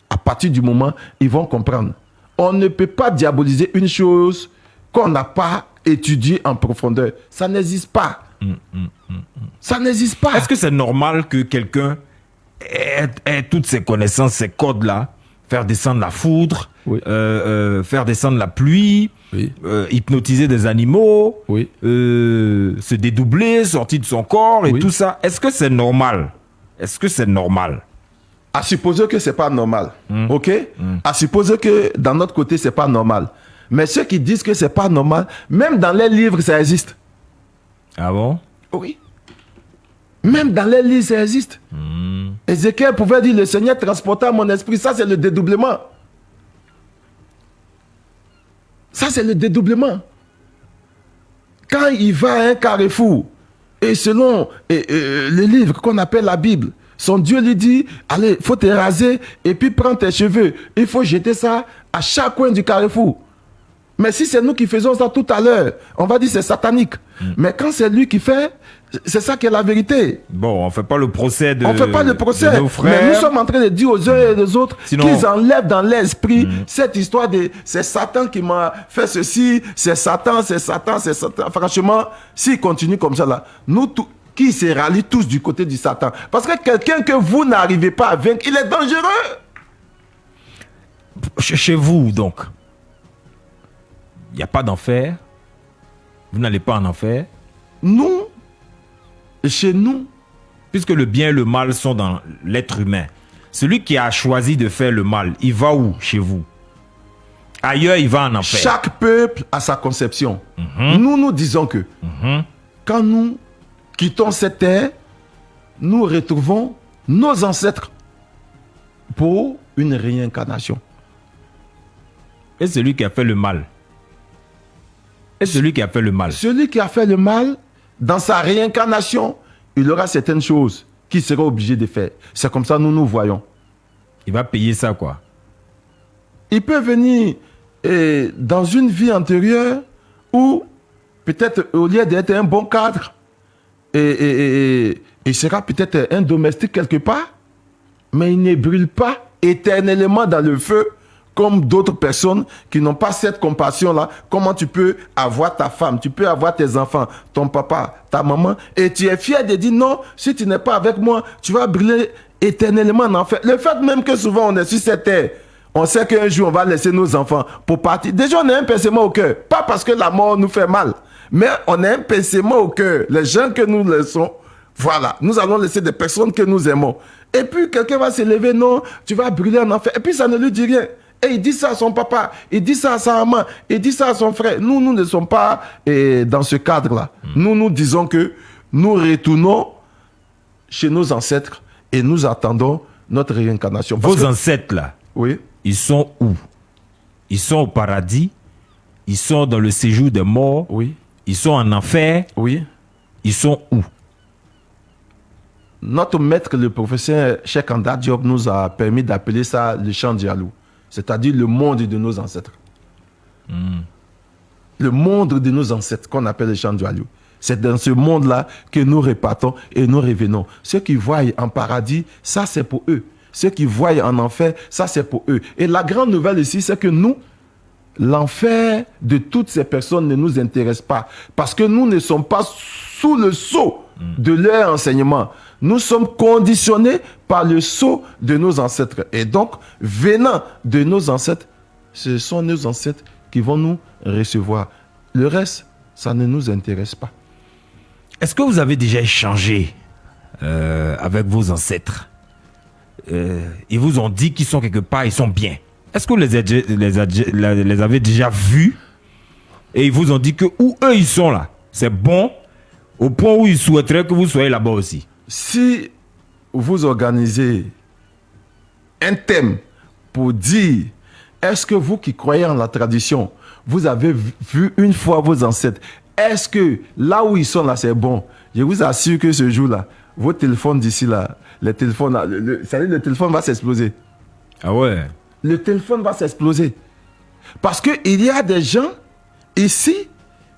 À partir du moment, ils vont comprendre. On ne peut pas diaboliser une chose qu'on n'a pas étudiée en profondeur. Ça n'existe pas. Ça n'existe pas.
est-ce que c'est normal que quelqu'un ait toutes ces connaissances, ces codes-là, faire descendre la foudre,
Oui.
Faire descendre la pluie,
Oui.
Hypnotiser des animaux,
Oui.
se dédoubler, sortir de son corps et
Oui.
tout ça? Est-ce que c'est normal? Est-ce que c'est normal?
À supposer que c'est pas normal. OK? À supposer que dans notre côté, c'est pas normal. Mais ceux qui disent que c'est pas normal, même dans les livres, ça existe.
Ah bon?
Oui. Même dans les livres, ça existe. Ézéchiel pouvait dire le Seigneur transporta mon esprit. Ça, c'est le dédoublement. Ça, c'est le dédoublement. Quand il va à un carrefour, et selon le livre qu'on appelle la Bible, son Dieu lui dit, allez, il faut te raser et puis prends tes cheveux. Il faut jeter ça à chaque coin du carrefour. Mais si c'est nous qui faisons ça tout à l'heure, on va dire c'est satanique. Mais quand c'est lui qui fait, c'est ça qui est la vérité.
Bon, on fait pas le procès de
On ne fait pas le procès.
de nos frères.
Mais nous sommes en train de dire aux uns et aux autres
Sinon-
qu'ils enlèvent dans l'esprit cette histoire de c'est Satan qui m'a fait ceci, c'est Satan, c'est Satan, c'est Satan. Franchement, s'ils continuent comme ça là, nous tous, qui se rallient tous du côté du Satan. Parce que quelqu'un que vous n'arrivez pas à vaincre, il est dangereux.
Chez vous, donc, il n'y a pas d'enfer. Vous n'allez pas en enfer.
Nous, chez nous,
Puisque le bien et le mal sont dans l'être humain. Celui qui a choisi de faire le mal, il va où chez vous? Ailleurs, il va en enfer.
chaque peuple a sa conception. Nous disons que quand nous quittons cette terre, nous retrouvons nos ancêtres pour une réincarnation.
Et celui qui a fait le mal? Et celui qui a fait le mal?
Celui qui a fait le mal, dans sa réincarnation, il aura certaines choses qu'il sera obligé de faire. C'est comme ça que nous voyons.
Il va payer ça, quoi.
Il peut venir dans une vie antérieure où peut-être au lieu d'être un bon cadre, il sera peut-être un domestique quelque part, mais il ne brûle pas éternellement dans le feu comme d'autres personnes qui n'ont pas cette compassion-là. Comment tu peux avoir ta femme, tu peux avoir tes enfants, ton papa, ta maman, et tu es fier de dire non, si tu n'es pas avec moi, tu vas brûler éternellement en enfer. Le fait même que souvent on est sur cette terre, on sait qu'un jour on va laisser nos enfants pour partir. Déjà on a un pincement au cœur, pas parce que la mort nous fait mal, mais on a un pincement au cœur. Les gens que nous laissons, voilà, nous allons laisser des personnes que nous aimons. Et puis quelqu'un va se lever, non, tu vas brûler en enfer. Et puis ça ne lui dit rien. Et il dit ça à son papa, il dit ça à sa maman, il dit ça à son frère. Nous ne sommes pas dans ce cadre-là. Nous disons que nous retournons chez nos ancêtres et nous attendons notre réincarnation. Parce
Vos
que-
ancêtres, là,
Oui.
ils sont où? Ils sont au paradis? ils sont dans le séjour des morts,
Oui.
ils sont en enfer,
Oui.
ils sont où?
Notre maître, le professeur Cheikh Anta Diop, nous a permis d'appeler ça le champ Dialou, c'est-à-dire le monde de nos ancêtres. Le monde de nos ancêtres qu'on appelle le champ Dialou. C'est dans ce monde-là que nous repartons et nous revenons. Ceux qui voient en paradis, ça c'est pour eux. Ceux qui voient en enfer, ça c'est pour eux. Et la grande nouvelle ici, c'est que nous, l'enfer de toutes ces personnes ne nous intéresse pas. Parce que nous ne sommes pas sous le sceau de leur enseignement. Nous sommes conditionnés par le sceau de nos ancêtres. Et donc, venant de nos ancêtres, ce sont nos ancêtres qui vont nous recevoir. Le reste, ça ne nous intéresse pas.
Est-ce que vous avez déjà échangé avec vos ancêtres? Ils vous ont dit qu'ils sont quelque part, ils sont bien. Est-ce que vous les avez déjà vus? Et ils vous ont dit que où eux ils sont là, c'est bon, au point où ils souhaiteraient que vous soyez là-bas aussi.
Si vous organisez un thème pour dire, est-ce que vous qui croyez en la tradition, vous avez vu une fois vos ancêtres, est-ce que là où ils sont là, c'est bon? Je vous assure que ce jour-là, vos téléphones d'ici là, les téléphones, le téléphone va s'exploser.
Ah ouais?
Le téléphone va s'exploser. Parce qu'il y a des gens ici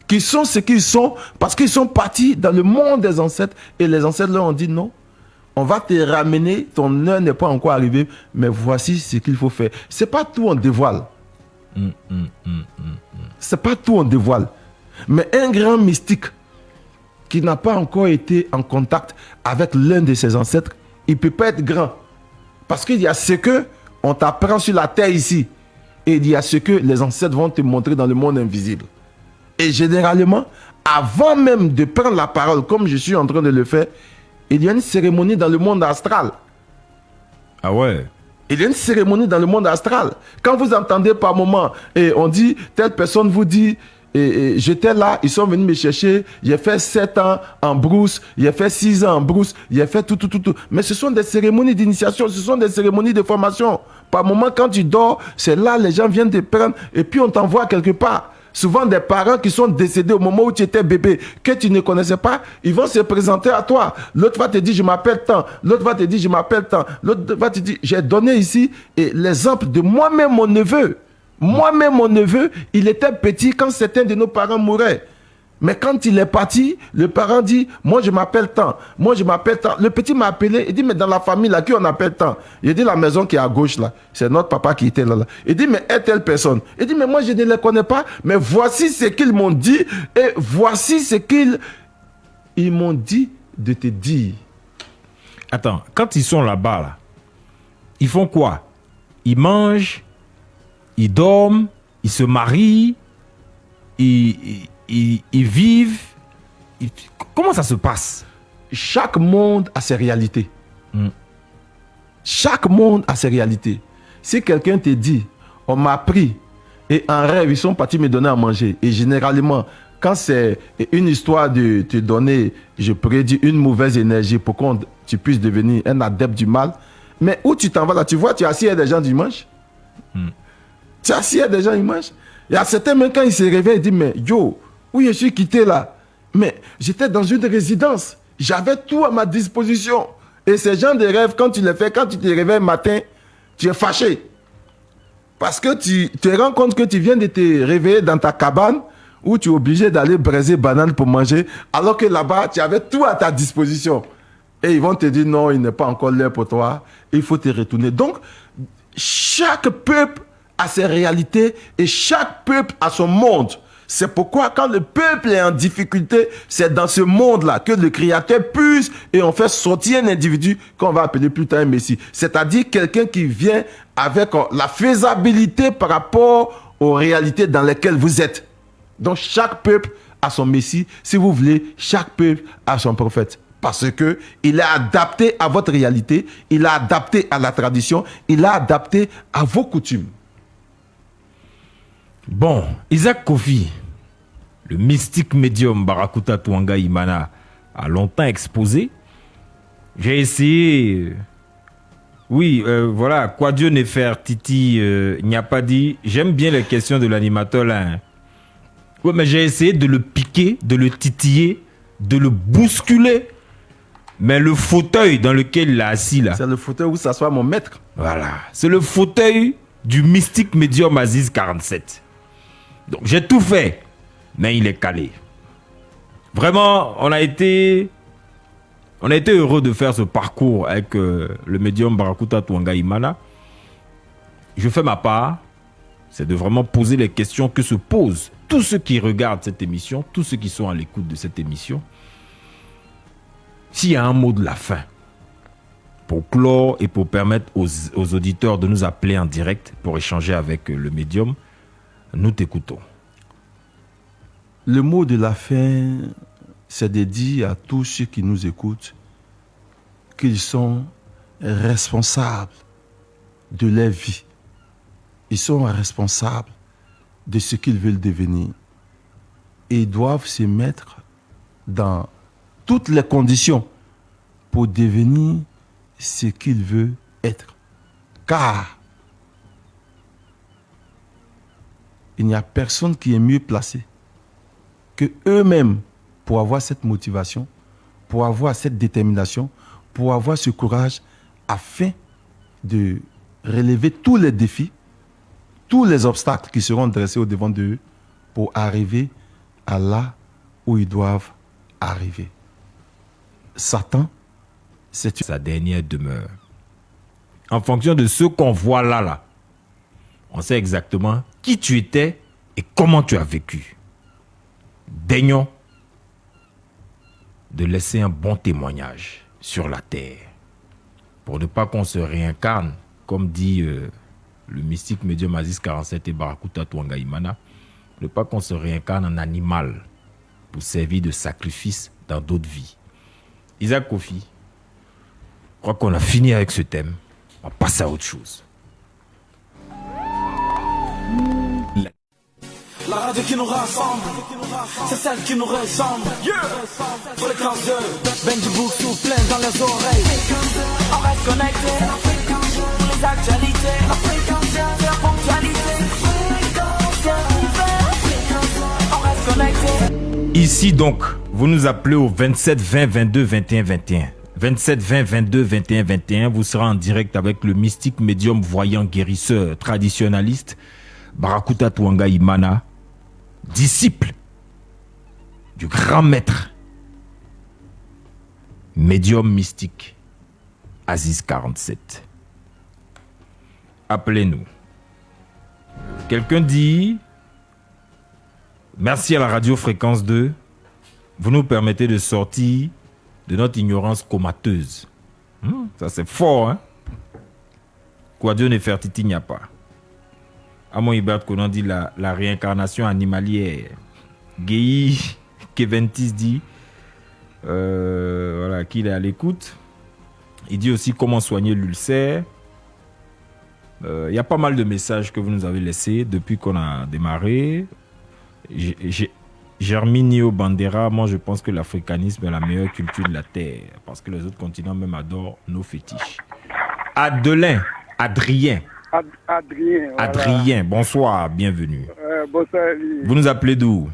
qui sont ce qu'ils sont parce qu'ils sont partis dans le monde des ancêtres et les ancêtres leur ont dit non, on va te ramener, ton heure n'est pas encore arrivée, mais voici ce qu'il faut faire. C'est pas tout on dévoile. C'est pas tout on dévoile. Mais un grand mystique qui n'a pas encore été en contact avec l'un de ses ancêtres, il ne peut pas être grand. Parce qu'il y a ce que on t'apprend sur la terre ici et il y a ce que les ancêtres vont te montrer dans le monde invisible. Et généralement, avant même de prendre la parole, comme je suis en train de le faire, il y a une cérémonie dans le monde astral.
Ah ouais?
Il y a une cérémonie dans le monde astral. Quand vous entendez par moment, et on dit, telle personne vous dit, et j'étais là, ils sont venus me chercher, j'ai fait 7 ans en brousse, j'ai fait 6 ans en brousse, j'ai fait tout. Mais ce sont des cérémonies d'initiation, ce sont des cérémonies de formation. Par moment, quand tu dors, c'est là, les gens viennent te prendre, et puis on t'envoie quelque part. Souvent des parents qui sont décédés au moment où tu étais bébé, que tu ne connaissais pas, ils vont se présenter à toi. L'autre va te dire, je m'appelle tant. L'autre va te dire, je m'appelle tant. L'autre va te dire, j'ai donné ici l'exemple de moi-même, mon neveu. Moi-même, mon neveu, il était petit quand certains de nos parents mouraient. Mais quand il est parti, le parent dit, moi je m'appelle tant, moi je m'appelle tant. Le petit m'a appelé, il dit, mais dans la famille là, qui on appelle tant? Il dit, la maison qui est à gauche là, c'est notre papa qui était là. Il dit, mais est telle personne? Il dit, mais moi je ne les connais pas, mais voici ce qu'ils m'ont dit et voici ce qu'ils m'ont dit de te dire.
Attends, quand ils sont là-bas, là, ils font quoi? Ils mangent, ils dorment, ils se marient, ils vivent. Comment ça se passe?
Chaque monde a ses réalités. Chaque monde a ses réalités. Si quelqu'un te dit, on m'a pris et en rêve, ils sont partis me donner à manger. Et généralement, quand c'est une histoire de te donner, je pourrais dire, une mauvaise énergie pour que tu puisses devenir un adepte du mal. Mais où tu t'en vas là, tu vois, tu es assis à des gens dimanche. Tu es assis à des gens dimanche. Il y a certains, même quand ils se réveillent, ils disent, mais yo, où je suis quitté là? Mais j'étais dans une résidence. J'avais tout à ma disposition. Et ces gens de rêves, quand tu les fais, quand tu te réveilles le matin, tu es fâché. Parce que tu te rends compte que tu viens de te réveiller dans ta cabane où tu es obligé d'aller braiser banane pour manger, alors que là-bas, tu avais tout à ta disposition. Et ils vont te dire, non, il n'est pas encore l'heure pour toi, il faut te retourner. Donc, chaque peuple a ses réalités et chaque peuple a son monde. C'est pourquoi quand le peuple est en difficulté, c'est dans ce monde-là que le Créateur puise et on fait sortir un individu qu'on va appeler plus tard un Messie. C'est-à-dire quelqu'un qui vient avec la faisabilité par rapport aux réalités dans lesquelles vous êtes. Donc chaque peuple a son Messie. Si vous voulez, chaque peuple a son prophète. Parce que il est adapté à votre réalité, il est adapté à la tradition, il est adapté à vos coutumes.
Bon, Isaac Kofi, le mystique médium Barakuta Touanga Imana, a longtemps exposé. J'ai essayé. Voilà, quoi Dieu Nefertiti n'y a pas dit. J'aime bien les questions de l'animateur là. Ouais, mais j'ai essayé de le piquer, de le titiller, de le bousculer. Mais le fauteuil dans lequel il est assis là,
C'est le fauteuil où s'assoit mon maître.
voilà, c'est le fauteuil du mystique médium Aziz 47. Donc j'ai tout fait, mais il est calé. Vraiment, on a été heureux de faire ce parcours avec le médium Barakuta Twanga Imana. Je fais ma part, c'est de vraiment poser les questions que se posent tous ceux qui regardent cette émission, tous ceux qui sont à l'écoute de cette émission. S'il y a un mot de la fin, pour clore et pour permettre aux auditeurs de nous appeler en direct pour échanger avec le médium, nous t'écoutons.
Le mot de la fin, c'est de dire à tous ceux qui nous écoutent qu'ils sont responsables de leur vie. Ils sont responsables de ce qu'ils veulent devenir. Et ils doivent se mettre dans toutes les conditions pour devenir ce qu'ils veulent être. Car il n'y a personne qui est mieux placé que eux-mêmes pour avoir cette motivation, pour avoir cette détermination, pour avoir ce courage afin de relever tous les défis, tous les obstacles qui seront dressés au devant d'eux pour arriver à là où ils doivent arriver. Satan, c'est
Sa dernière demeure. En fonction de ce qu'on voit là, on sait exactement qui tu étais et comment tu as vécu. Daignons de laisser un bon témoignage sur la terre pour ne pas qu'on se réincarne, comme dit le mystique médium Aziz 47 et Barakuta Twanga Imana, ne pas qu'on se réincarne en animal pour servir de sacrifice dans d'autres vies. Isaac Kofi, je crois qu'on a fini avec ce thème. On va passer à autre chose.
La radio qui nous rassemble, c'est celle qui nous ressemble. Fréquence 2, Benji Book souffle dans les oreilles. On reste connecté, pour les actualités. C'est la ponctualité. On reste connecté.
Ici donc, vous nous appelez au 27 20 22 21 21. 27 20 22 21 21. Vous serez en direct avec le mystique médium voyant guérisseur traditionnaliste Barakuta Twanga Imana, disciple du grand maître médium mystique Aziz 47. Appelez-nous. Quelqu'un dit: merci à la radio Fréquence 2. Vous nous permettez de sortir de notre ignorance comateuse. Ça c'est fort, hein? Quoi Dieu Nefertiti n'y a pas. Amon Hibert Konan dit la réincarnation animalière. Guéhi Keventis dit voilà, qu'il est à l'écoute. Il dit aussi comment soigner l'ulcère. Il y a pas mal de messages que vous nous avez laissés depuis qu'on a démarré. Germinio Bandera, moi je pense que l'africanisme est la meilleure culture de la terre parce que les autres continents même adorent nos fétiches. Adrien.
Adrien. Voilà.
Adrien, bonsoir, bienvenue.
Bonsoir.
Vous nous appelez d'où?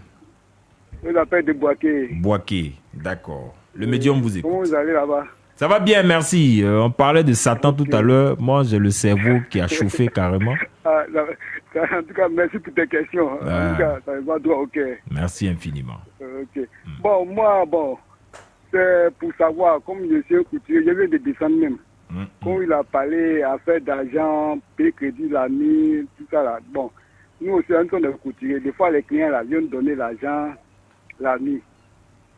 Je vous appelle de Boaké.
Boaké, d'accord. Le médium vous écoute.
Comment vous allez là-bas?
Ça va bien, merci. On parlait de Satan tout à l'heure. Moi, j'ai le cerveau qui a chauffé carrément.
En tout cas, merci pour tes questions. En tout cas, ça va droit au cœur.
Merci infiniment.
Ok. Bon, moi, c'est pour savoir, comme je suis un couturier, je viens de descendre même. Comme il a parlé, affaire d'argent, payer crédit la nuit, tout ça là. Bon, nous aussi, en tant que couturier, des fois les clients là, viennent donner l'argent la nuit.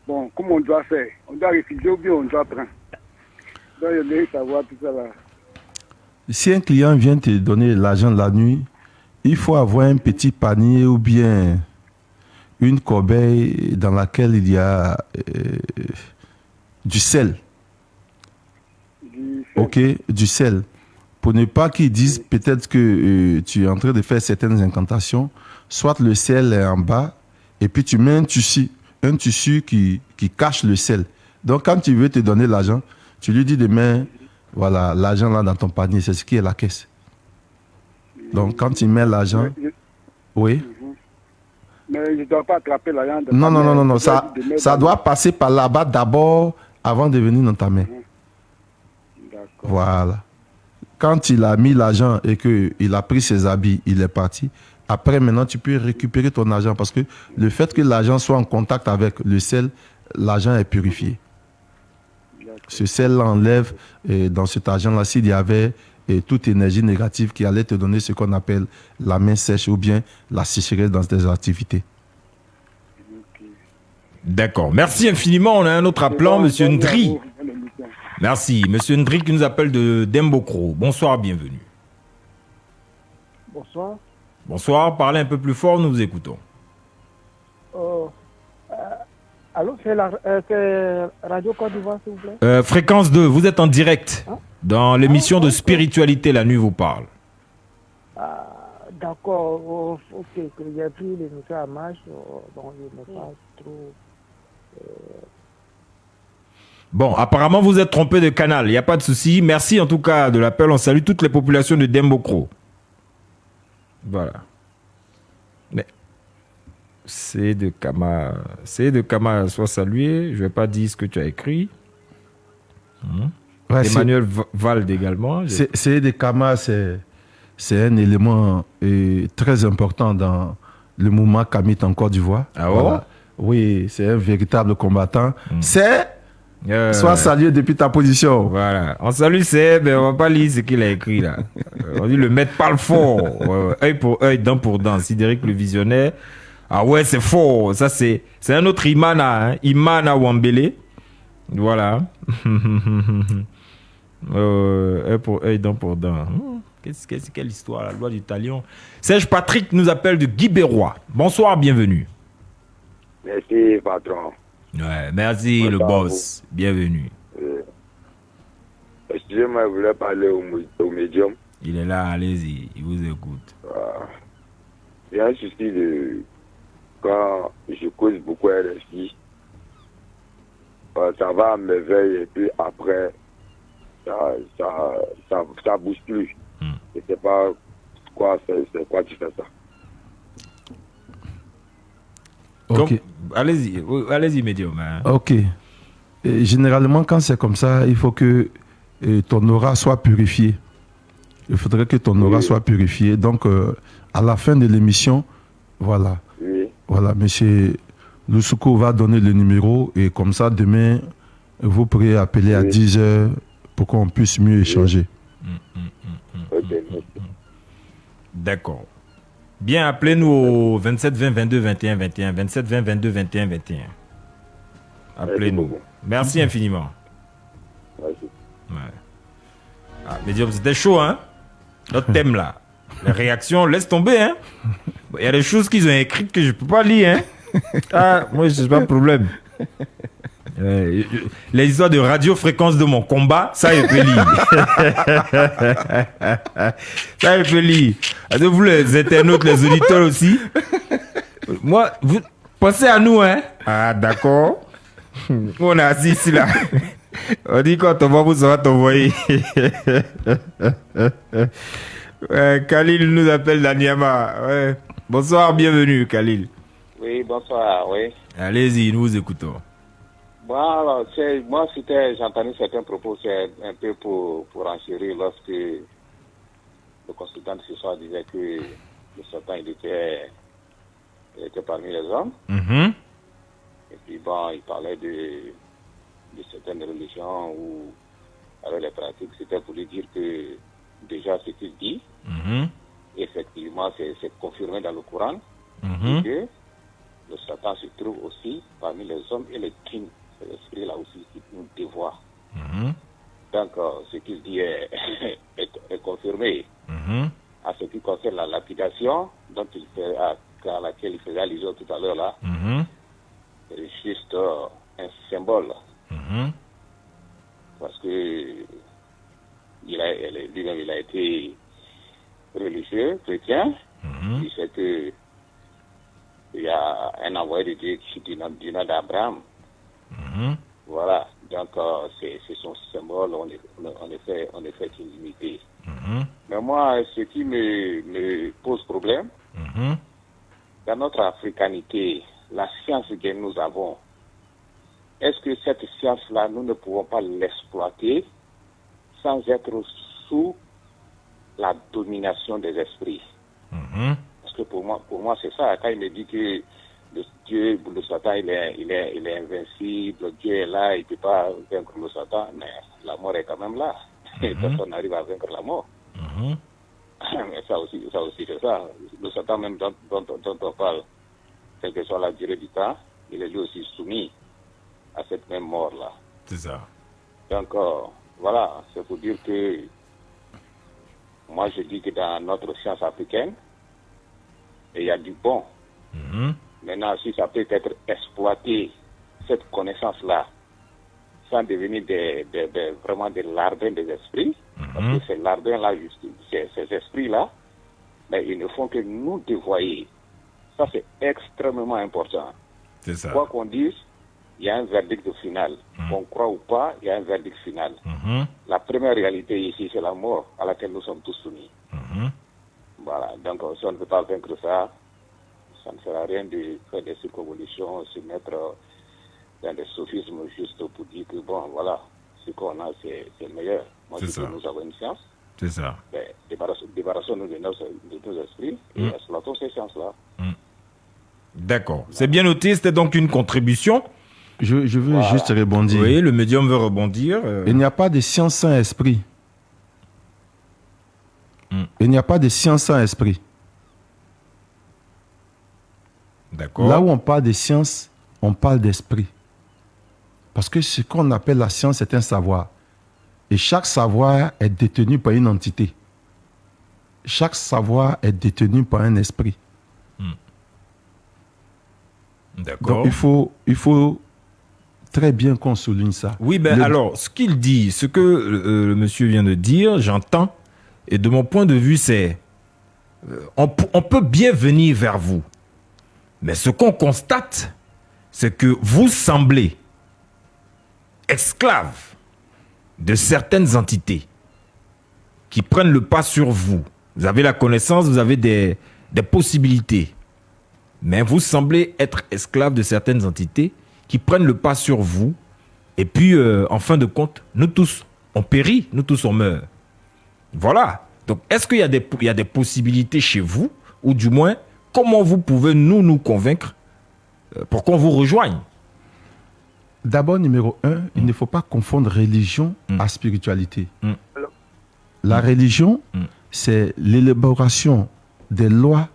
Bon, comment on doit faire? On doit refuser ou bien on doit prendre? Donc, je voulais savoir tout ça là.
Si un client vient te donner l'argent la nuit, il faut avoir un petit panier ou bien une corbeille dans laquelle il y a du sel. Ok, du sel. Pour ne pas qu'ils disent peut-être que tu es en train de faire certaines incantations, soit le sel est en bas et puis tu mets un tissu qui cache le sel. Donc quand tu veux te donner l'argent, tu lui dis de mettre voilà, l'argent là dans ton panier, c'est ce qui est la caisse. Donc quand tu mets l'argent, oui.
Mais je ne dois pas attraper l'argent de
Non,
ma
non,
mère.
non.
Je dois lui donner
Ça
dans
doit passer par là-bas d'abord avant de venir dans ta main.
D'accord.
Voilà. Quand il a mis l'argent et qu'il a pris ses habits, il est parti. Après, maintenant, tu peux récupérer ton argent parce que le fait que l'argent soit en contact avec le sel, l'argent est purifié. Ce sel enlève dans cet argent-là, s'il y avait toute énergie négative qui allait te donner ce qu'on appelle la main sèche ou bien la sécheresse dans tes activités.
D'accord. Merci infiniment. On a un autre appelant, Monsieur Ndri. Merci. Monsieur Ndri qui nous appelle de Dembokro. Bonsoir, bienvenue.
Bonsoir.
Bonsoir. Parlez un peu plus fort, nous vous écoutons.
Allô, c'est Radio Côte d'Ivoire, s'il vous plaît.
Fréquence 2, vous êtes en direct dans l'émission de spiritualité. La nuit vous parle.
D'accord. Ok, que j'ai pris l'émission à marche, donc je ne sais pas trop.
Bon, apparemment, vous êtes trompé de canal. Il n'y a pas de souci. Merci en tout cas de l'appel. On salue toutes les populations de Dembokro. Voilà. Mais c'est de Kama, soit salué. Je ne vais pas dire ce que tu as écrit.
Ouais,
Emmanuel Valde également.
C'est des Kama, c'est un élément très important dans le mouvement kamite en Côte d'Ivoire.
Ah ouais?
Voilà. Oui, c'est un véritable combattant. Sois salué depuis ta position.
Voilà. On salue Seb, mais on ne va pas lire ce qu'il a écrit là. On dit le maître parle fort. Ouais. Œil pour œil, dent pour dent. Sidéric le visionnaire. Ah ouais, c'est fort. Ça, c'est un autre Imana. Hein. Imana Wambele. Voilà. Œil pour œil, dent pour dent. Quelle histoire, la loi du talion. Serge Patrick nous appelle de Guibérois. Bonsoir, bienvenue.
Merci, patron.
Ouais, merci, le boss. Bienvenue.
Excusez-moi, je voulais parler au médium.
Il est là, allez-y, il vous écoute.
Il y a un souci de... Quand je cause beaucoup RFI, ça va à merveille et puis après, ça bouge plus. Je ne sais pas c'est quoi tu fais ça.
Ok.
Allez-y, médium. Hein.
Ok. Et généralement, quand c'est comme ça, il faut que ton aura soit purifié. Il faudrait que ton aura soit purifié. Donc, à la fin de l'émission, voilà.
Oui.
Voilà, monsieur Lusoko va donner le numéro et comme ça, demain, vous pourrez appeler à 10h pour qu'on puisse mieux échanger.
D'accord. Bien, appelez-nous au 27 20 22 21 21. 27 20 22 21 21. Appelez-nous. Merci infiniment.
Merci.
Ouais. Ah, médium, c'était chaud, hein? Notre thème là. Les réactions, laisse tomber, hein? Il y a des choses qu'ils ont écrites que je ne peux pas lire, hein? Ah, moi, je n'ai pas de problème. Les histoires de radio-fréquence de mon combat, ça, je peux lire. Ça, je peux lire. Est-ce que vous, les internautes, les auditeurs aussi? Moi, vous pensez à nous, hein? Ah, d'accord. On est assis ici, là. On dit quand on va vous, ça va t'envoyer. Khalil nous appelle d'Aniama. Ouais. Bonsoir, bienvenue, Khalil.
Oui, bonsoir, oui.
Allez-y, nous vous écoutons.
Bon, alors, j'ai entendu certains propos, c'est un peu pour enchérir lorsque le consultant de ce soir disait que le sultan, il était parmi les hommes.
Mm-hmm.
Et puis, bon, il parlait de certaines religions où, avec les pratiques, c'était pour lui dire que déjà ce qu'il dit, effectivement, c'est confirmé dans le Coran, et que le Satan se trouve aussi parmi les hommes et les djinns. C'est l'esprit là aussi qui nous dévoie. Donc, ce qu'il dit est confirmé. À ce qui concerne la lapidation, à laquelle il faisait allusion tout à l'heure là, c'est juste un symbole. Parce que lui-même, il a été religieux, chrétien. Il sait que il y a un envoyé de Dieu du nom d'Abraham. Voilà. Donc, c'est son symbole, on est fait une Mais moi, ce qui me pose problème, dans notre africanité, la science que nous avons, est-ce que cette science-là, nous ne pouvons pas l'exploiter sans être sous la domination des esprits? Parce que pour moi c'est ça. Quand il me dit que le Satan, il est invincible, Dieu est là, il ne peut pas vaincre le Satan, mais la mort est quand même là. Et personne n'arrive à vaincre la mort. Mais ça aussi c'est ça. Le Satan même dont on parle, quelle que soit la durée du temps, il est lui aussi soumis à cette même mort-là.
C'est ça.
Donc, voilà, c'est pour dire que moi je dis que dans notre science africaine, il y a du bon. Maintenant, si ça peut être exploité, cette connaissance-là, sans devenir vraiment des lardins des esprits, parce que ces lardins-là, ces esprits-là, mais ils ne font que nous dévoyer. Ça, c'est extrêmement important.
C'est ça.
Quoi qu'on dise, il y a un verdict final. Qu'on croit ou pas, il y a un verdict final. La première réalité ici, c'est la mort à laquelle nous sommes tous soumis. Voilà, donc si on ne peut pas vaincre ça, ça ne sert à rien de faire des circonvolutions, se mettre dans des sophismes juste pour dire que bon, voilà, ce qu'on a, c'est le meilleur. Moi, je dis que nous avons une science.
C'est ça.
Ben, débarrassons-nous de nos esprits et exploitons ces sciences-là.
D'accord. C'est bien noté, c'était donc une contribution.
Je veux juste rebondir.
Oui, le médium veut rebondir.
Il n'y a pas de science sans esprit. Il n'y a pas de science sans esprit.
D'accord.
Là où on parle de science, on parle d'esprit. Parce que ce qu'on appelle la science, c'est un savoir. Et chaque savoir est détenu par une entité. Chaque savoir est détenu par un esprit.
D'accord.
Donc il faut très bien qu'on souligne ça.
Oui, ben alors, ce qu'il dit, ce que le monsieur vient de dire, j'entends. Et de mon point de vue, c'est... on peut bien venir vers vous. Mais ce qu'on constate, c'est que vous semblez esclaves de certaines entités qui prennent le pas sur vous. Vous avez la connaissance, vous avez des possibilités. Mais vous semblez être esclaves de certaines entités qui prennent le pas sur vous. Et puis, en fin de compte, nous tous, on périt, nous tous, on meurt. Voilà. Donc, est-ce qu'il y a des possibilités chez vous, ou du moins, comment vous pouvez nous convaincre pour qu'on vous rejoigne?
D'abord, numéro 1, il ne faut pas confondre religion à spiritualité. La religion, c'est l'élaboration des lois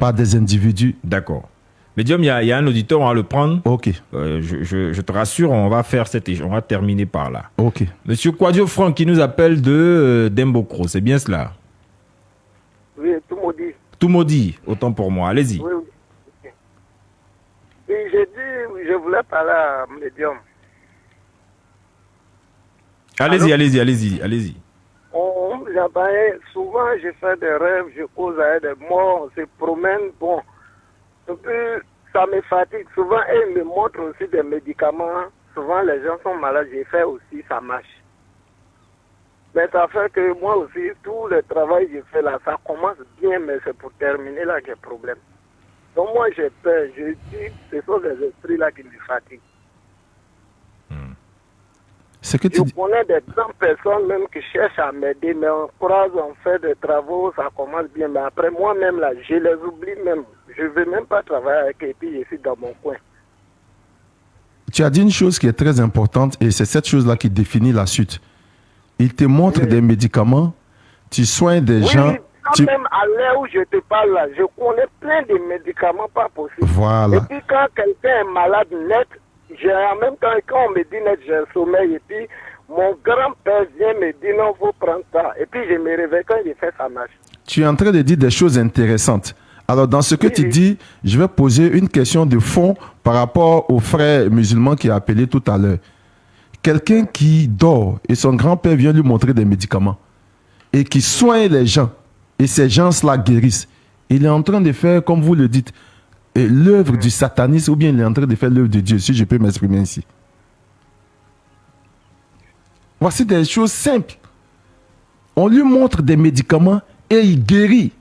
par des individus.
D'accord. Médium, il y a un auditeur, on va le prendre.
Ok.
Je te rassure, on va faire on va terminer par là.
Ok.
Monsieur Kwadio Franck qui nous appelle de Dembokro, c'est bien cela?
Oui, tout maudit.
Tout maudit, autant pour moi. Allez-y.
Oui, oui. Okay. Et j'ai dit, je voulais parler à Médium.
Allez-y.
Souvent, je fais des rêves, je cause avec des morts, on se promène, bon. Et puis, ça me fatigue. Souvent, ils me montrent aussi des médicaments. Souvent, les gens sont malades. J'ai fait aussi, ça marche. Mais ça fait que moi aussi, tout le travail que je fais là, ça commence bien, mais c'est pour terminer là que j'ai problème. Donc moi, j'ai peur. Je dis, ce sont les esprits là qui me fatiguent.
Je
connais des grandes personnes même qui cherchent à m'aider, mais on croise, on fait des travaux, ça commence bien. Mais après, moi-même là, je les oublie même. Je ne veux même pas travailler avec eux, et puis je suis dans mon coin.
Tu as dit une chose qui est très importante, et c'est cette chose-là qui définit la suite. Il te montre des médicaments, tu soignes des gens.
Même à l'heure où je te parle là, je connais plein de médicaments pas possibles.
Voilà.
Et puis quand quelqu'un est malade net, en même temps, quand on me dit net, j'ai un sommeil, et puis mon grand-père vient me dire non, il faut prendre ça. Et puis je me réveille quand il fait ça marche.
Tu es en train de dire des choses intéressantes. Alors, dans ce que tu dis, je vais poser une question de fond par rapport au frère musulman qui a appelé tout à l'heure. Quelqu'un qui dort et son grand-père vient lui montrer des médicaments et qui soigne les gens et ces gens-là guérissent. Il est en train de faire, comme vous le dites, l'œuvre du satanisme ou bien il est en train de faire l'œuvre de Dieu, si je peux m'exprimer ainsi. Voici des choses simples. On lui montre des médicaments et il guérit.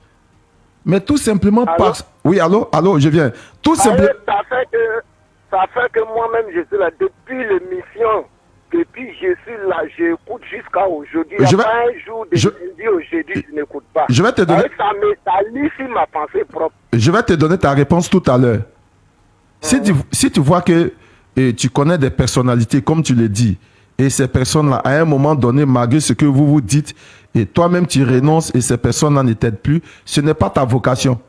Mais tout simplement parce... Oui, allô, je viens. Tout simplement...
Ça fait que moi-même, je suis là depuis l'émission. Depuis je suis là, j'écoute jusqu'à aujourd'hui. Il n'y a pas un jour de lundi au jeudi, je n'écoute pas.
Je vais te donner...
Ça lit sur ma pensée propre.
Je vais te donner ta réponse tout à l'heure. Si tu vois que tu connais des personnalités, comme tu le dis, et ces personnes-là, à un moment donné, malgré ce que vous vous dites, et toi-même tu renonces et ces personnes-là ne t'aident plus, ce n'est pas ta vocation.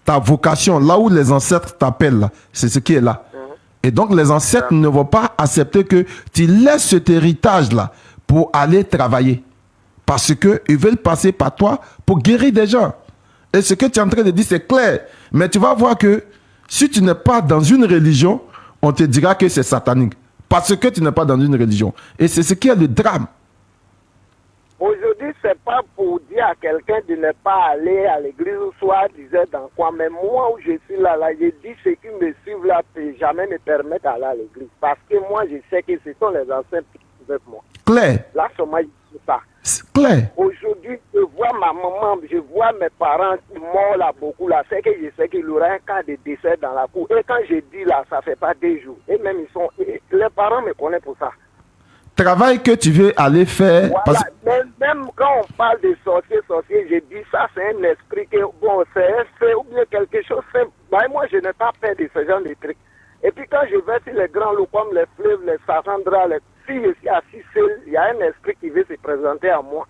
Ta vocation, là où les ancêtres t'appellent, là, c'est ce qui est là. Et donc les ancêtres ne vont pas accepter que tu laisses cet héritage-là pour aller travailler. Parce qu'ils veulent passer par toi pour guérir des gens. Et ce que tu es en train de dire, c'est clair. Mais tu vas voir que si tu n'es pas dans une religion, on te dira que c'est satanique. Parce que tu n'es pas dans une religion. Et c'est ce qui est le drame.
Aujourd'hui, c'est pas pour dire à quelqu'un de ne pas aller à l'église ou soit disait dans quoi. Mais moi où je suis là, je dis ceux qui me suivent là, ne peuvent jamais me permettre d'aller à l'église. Parce que moi, je sais que ce sont les anciens qui sont avec moi.
Claire.
Là, seulement, je dis ça.
Claire.
Aujourd'hui, je vois ma maman, je vois mes parents qui morts là beaucoup là. C'est que je sais qu'il y aura un cas de décès dans la cour. Et quand je dis là, ça fait pas 2 jours. Et même les parents me connaissent pour ça.
Travail que tu veux aller faire.
Voilà.
Parce...
Même quand on parle de sorcier, je dis ça, c'est un esprit que, bon, c'est un fait ou bien quelque chose simple. Ben, moi, je n'ai pas peur de ce genre de trucs. Et puis quand je vais sur les grands loups comme les fleuves, les sarandras, si je suis assis seul, il y a un esprit qui veut se présenter à moi.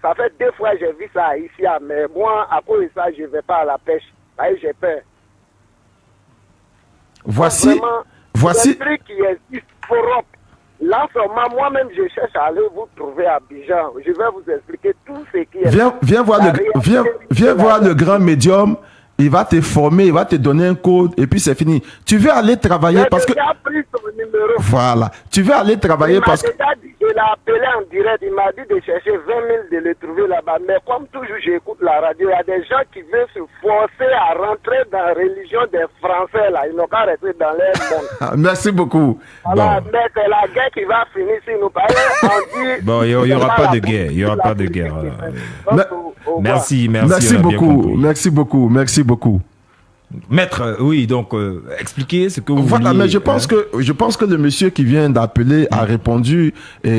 Ça fait 2 fois que j'ai vu ça ici, mais moi, à cause de ça, je ne vais pas à la pêche. Là, j'ai peur.
Voici.
L'esprit qui existe pour Europe. Là, seulement, moi-même, je cherche à aller vous trouver à Abidjan. Je vais vous expliquer tout ce qui est...
Viens voir le grand médium. Il va te former, il va te donner un code et puis c'est fini. Tu veux aller travailler parce que...
J'ai pris son numéro.
Voilà. Tu veux aller travailler parce que...
Je l'ai appelé en direct. Il m'a dit de chercher 20 000 de le trouver là-bas. Mais comme toujours, j'écoute la radio. Il y a des gens qui veulent se forcer à rentrer dans la religion des Français là. Ils n'ont qu'à rester dans leur monde.
Merci beaucoup.
Alors, mais c'est la guerre qui va finir si nous parlons.
Bon, il n'y aura pas de guerre. Il n'y aura pas de guerre. Merci beaucoup. Maître, oui, donc expliquez ce que vous
voilà,
vouliez.
Mais je pense que le monsieur qui vient d'appeler a répondu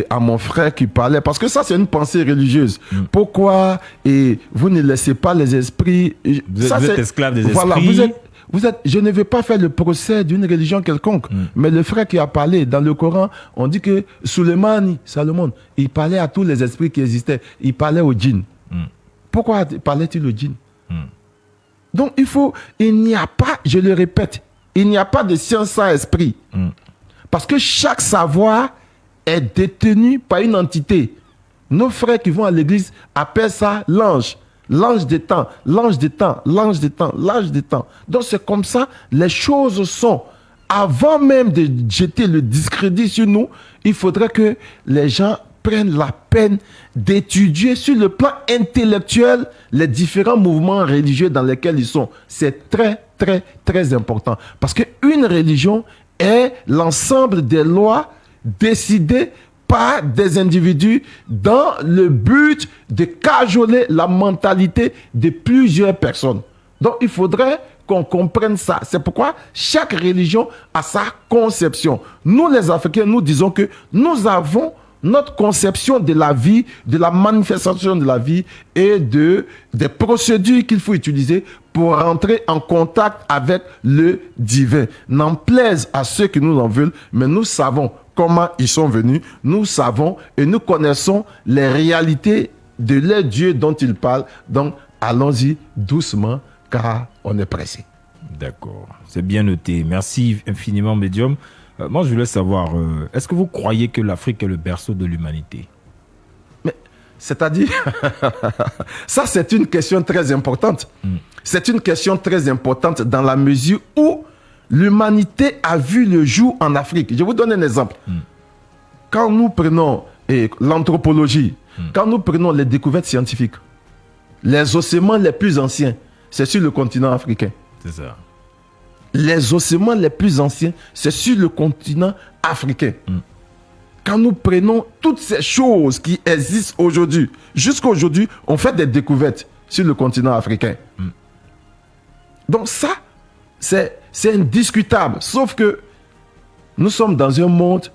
à mon frère qui parlait, parce que ça c'est une pensée religieuse. Pourquoi vous ne laissez pas les esprits...
Vous êtes esclave des esprits.
Voilà, je ne vais pas faire le procès d'une religion quelconque, mais le frère qui a parlé, dans le Coran, on dit que Salomon, il parlait à tous les esprits qui existaient. Il parlait aux djinns. Pourquoi parlait-il aux djinns? Donc il n'y a pas, je le répète, il n'y a pas de science sans esprit. Parce que chaque savoir est détenu par une entité. Nos frères qui vont à l'église appellent ça l'ange. L'ange des temps, l'ange des temps, l'ange des temps, l'ange des temps. Donc c'est comme ça, les choses sont. Avant même de jeter le discrédit sur nous, il faudrait que les gens prennent la peine d'étudier sur le plan intellectuel les différents mouvements religieux dans lesquels ils sont. C'est très, très, très important. Parce qu'une religion est l'ensemble des lois décidées par des individus dans le but de cajoler la mentalité de plusieurs personnes. Donc, il faudrait qu'on comprenne ça. C'est pourquoi chaque religion a sa conception. Nous, les Africains, nous disons que nous avons notre conception de la vie, de la manifestation de la vie et des procédures qu'il faut utiliser pour rentrer en contact avec le divin. N'en plaise à ceux qui nous en veulent, mais nous savons comment ils sont venus, nous savons et nous connaissons les réalités de leur Dieu dont ils parlent. Donc, allons-y doucement, car on est pressé.
D'accord, c'est bien noté. Merci infiniment, Médium. Moi, je voulais savoir, est-ce que vous croyez que l'Afrique est le berceau de l'humanité?
Mais, c'est-à-dire, ça, c'est une question très importante. C'est une question très importante dans la mesure où l'humanité a vu le jour en Afrique. Je vous donne un exemple. Quand nous prenons l'anthropologie, quand nous prenons les découvertes scientifiques, les ossements les plus anciens, c'est sur le continent africain.
C'est ça.
Les ossements les plus anciens, c'est sur le continent africain. Quand nous prenons toutes ces choses qui existent aujourd'hui, jusqu'à aujourd'hui, on fait des découvertes. sur le continent africain. Donc ça, c'est indiscutable. Sauf que nous sommes dans un monde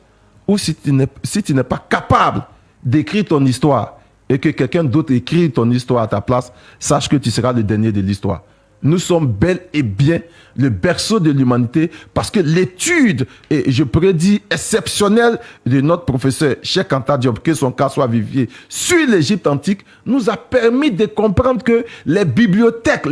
où si tu n'es pas capable d'écrire ton histoire et que quelqu'un d'autre écrit ton histoire à ta place, sache que tu seras le dernier de l'histoire. Nous sommes bel et bien le berceau de l'humanité parce que l'étude, et je pourrais dire exceptionnelle, de notre professeur Cheikh Anta Diop, que son cas soit vivifié, sur l'Égypte antique, nous a permis de comprendre que les bibliothèques,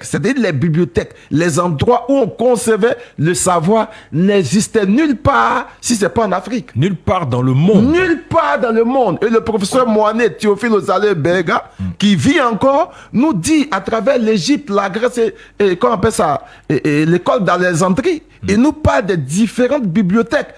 c'est-à-dire les bibliothèques, les endroits où on conservait le savoir, n'existaient nulle part si ce n'est pas en Afrique.
Nulle part dans le monde.
Nulle part dans le monde. Et le professeur Mohamed Théophile Ozale Berga, qui vit encore, nous dit à travers l'Égypte, la Grèce et comment on appelle ça, et l'école d'Alexandrie, et nous parle des différentes bibliothèques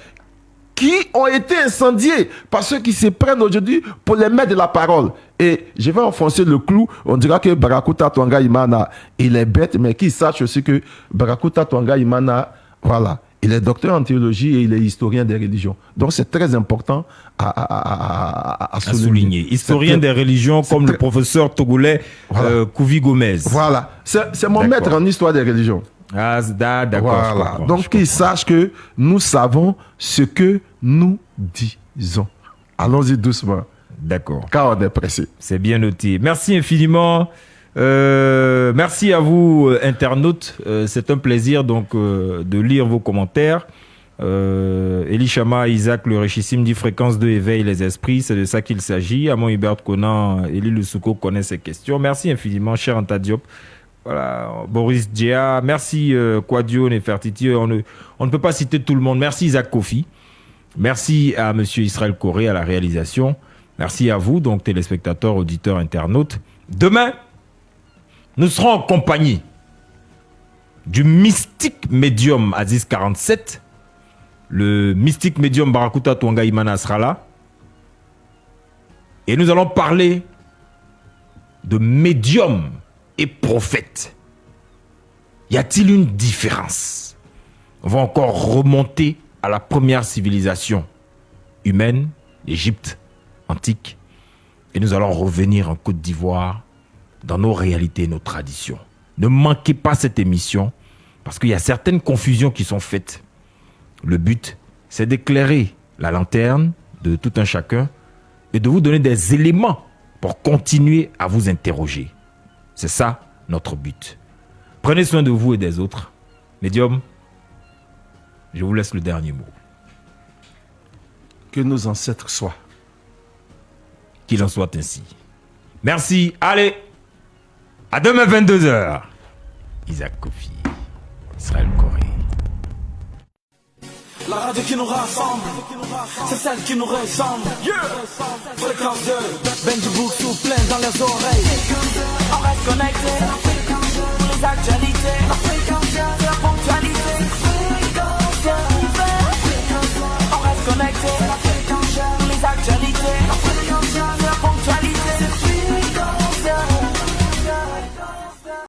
qui ont été incendiées par ceux qui se prennent aujourd'hui pour les maîtres de la parole. Et je vais enfoncer le clou, on dira que Barakuta Twanga Imana, il est bête, mais qu'il sache aussi que Barakuta Twanga Imana, voilà, il est docteur en théologie et il est historien des religions. Donc c'est très important à souligner.
Historien des religions comme le professeur togolais Kouvi Gomez.
Voilà, c'est mon maître en histoire des religions.
Ah, d'accord.
Voilà. Donc qu'il sache que nous savons ce que nous disons. Allons-y doucement.
D'accord.
Car on est pressé.
C'est bien noté. Merci infiniment. Merci à vous, internautes. C'est un plaisir donc de lire vos commentaires. Elie Chama, Isaac, le richissime dit fréquence 2 éveille les esprits. C'est de ça qu'il s'agit. Amon Hubert Conan, Elie Lusuko connaît ces questions. Merci infiniment, cher Anta Diop. Voilà, Boris Djea. Merci, Quadio, Nefertiti. On ne peut pas citer tout le monde. Merci, Isaac Kofi. Merci à monsieur Israël Corée à la réalisation. Merci à vous, donc téléspectateurs, auditeurs, internautes. Demain, nous serons en compagnie du mystique médium Aziz 47. Le mystique médium Barakuta Twanga Imana sera là. Et nous allons parler de médium et prophète. Y a-t-il une différence? On va encore remonter à la première civilisation humaine, l'Égypte antique. Et nous allons revenir en Côte d'Ivoire dans nos réalités et nos traditions. Ne manquez pas cette émission parce qu'il y a certaines confusions qui sont faites. Le but, c'est d'éclairer la lanterne de tout un chacun et de vous donner des éléments pour continuer à vous interroger. C'est ça notre but. Prenez soin de vous et des autres. Médium, je vous laisse le dernier mot.
Que nos ancêtres soient.
Qu'il en soit ainsi. Merci. Allez. À demain 22h. Isaac Kofi. Israël Corée.
La radio qui nous rassemble, c'est celle qui nous ressemble. Fréquence 2, Benji Bouxou plein dans les oreilles. On reste connecté.